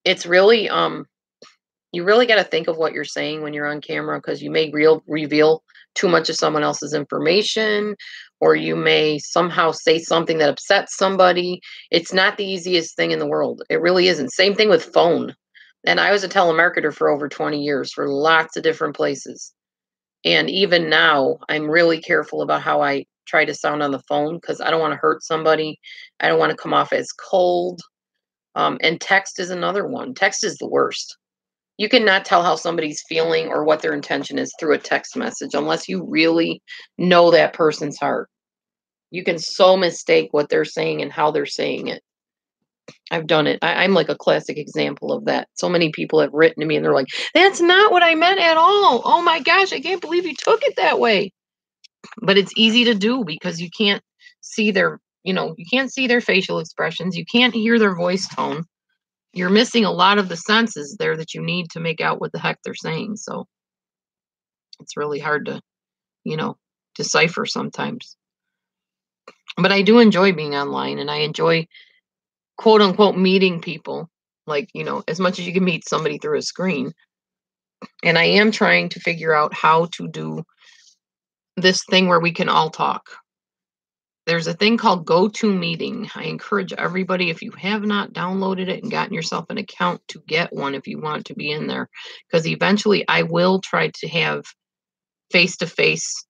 It's really you really got to think of what you're saying when you're on camera because you may reveal too much of someone else's information, or you may somehow say something that upsets somebody. It's not the easiest thing in the world. It really isn't. Same thing with phone. And I was a telemarketer for over 20 years for lots of different places. And even now, I'm really careful about how I try to sound on the phone because I don't want to hurt somebody. I don't want to come off as cold. And text is another one. Text is the worst. You cannot tell how somebody's feeling or what their intention is through a text message unless you really know that person's heart. You can so mistake what they're saying and how they're saying it. I've done it. I'm like a classic example of that. So many people have written to me and they're like, that's not what I meant at all. Oh my gosh, I can't believe you took it that way. But it's easy to do because you can't see their you can't see their facial expressions. You can't hear their voice tone. You're missing a lot of the senses there that you need to make out what the heck they're saying. So it's really hard to, decipher sometimes. But I do enjoy being online, and I enjoy, quote unquote, meeting people, like, as much as you can meet somebody through a screen. And I am trying to figure out how to do this thing where we can all talk. There's a thing called GoToMeeting. I encourage everybody, if you have not downloaded it and gotten yourself an account, to get one if you want to be in there. Because eventually I will try to have face-to-face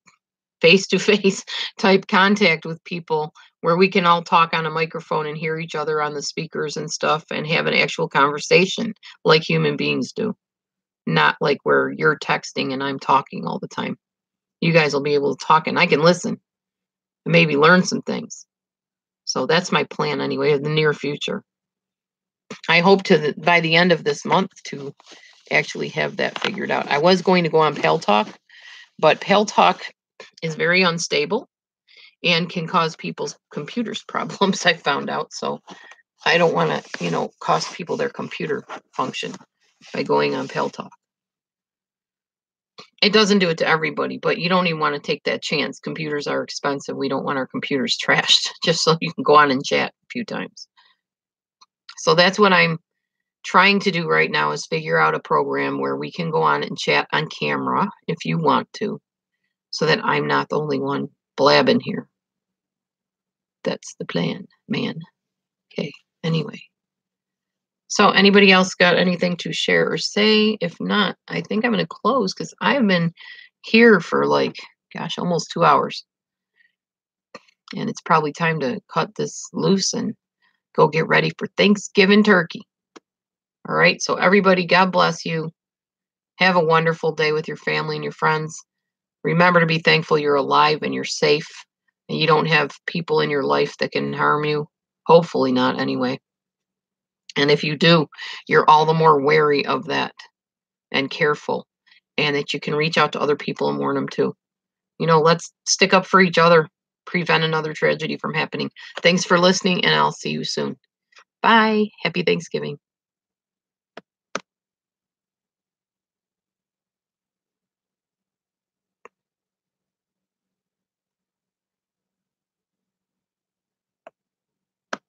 type contact with people where we can all talk on a microphone and hear each other on the speakers and stuff and have an actual conversation like human beings do. Not like where you're texting and I'm talking all the time. You guys will be able to talk and I can listen and maybe learn some things. So that's my plan anyway, in the near future. I hope by the end of this month to actually have that figured out. I was going to go on Pal Talk, but Pal Talk is very unstable and can cause people's computers problems, I found out. So I don't want to, cost people their computer function by going on Pal Talk. It doesn't do it to everybody, but you don't even want to take that chance. Computers are expensive. We don't want our computers trashed just so you can go on and chat a few times. So that's what I'm trying to do right now, is figure out a program where we can go on and chat on camera if you want to, so that I'm not the only one blabbing here. That's the plan, man. Okay, anyway. So anybody else got anything to share or say? If not, I think I'm going to close because I've been here for almost 2 hours. And it's probably time to cut this loose and go get ready for Thanksgiving turkey. All right, so everybody, God bless you. Have a wonderful day with your family and your friends. Remember to be thankful you're alive and you're safe and you don't have people in your life that can harm you. Hopefully not, anyway. And if you do, you're all the more wary of that and careful, and that you can reach out to other people and warn them too. Let's stick up for each other, prevent another tragedy from happening. Thanks for listening, and I'll see you soon. Bye. Happy Thanksgiving.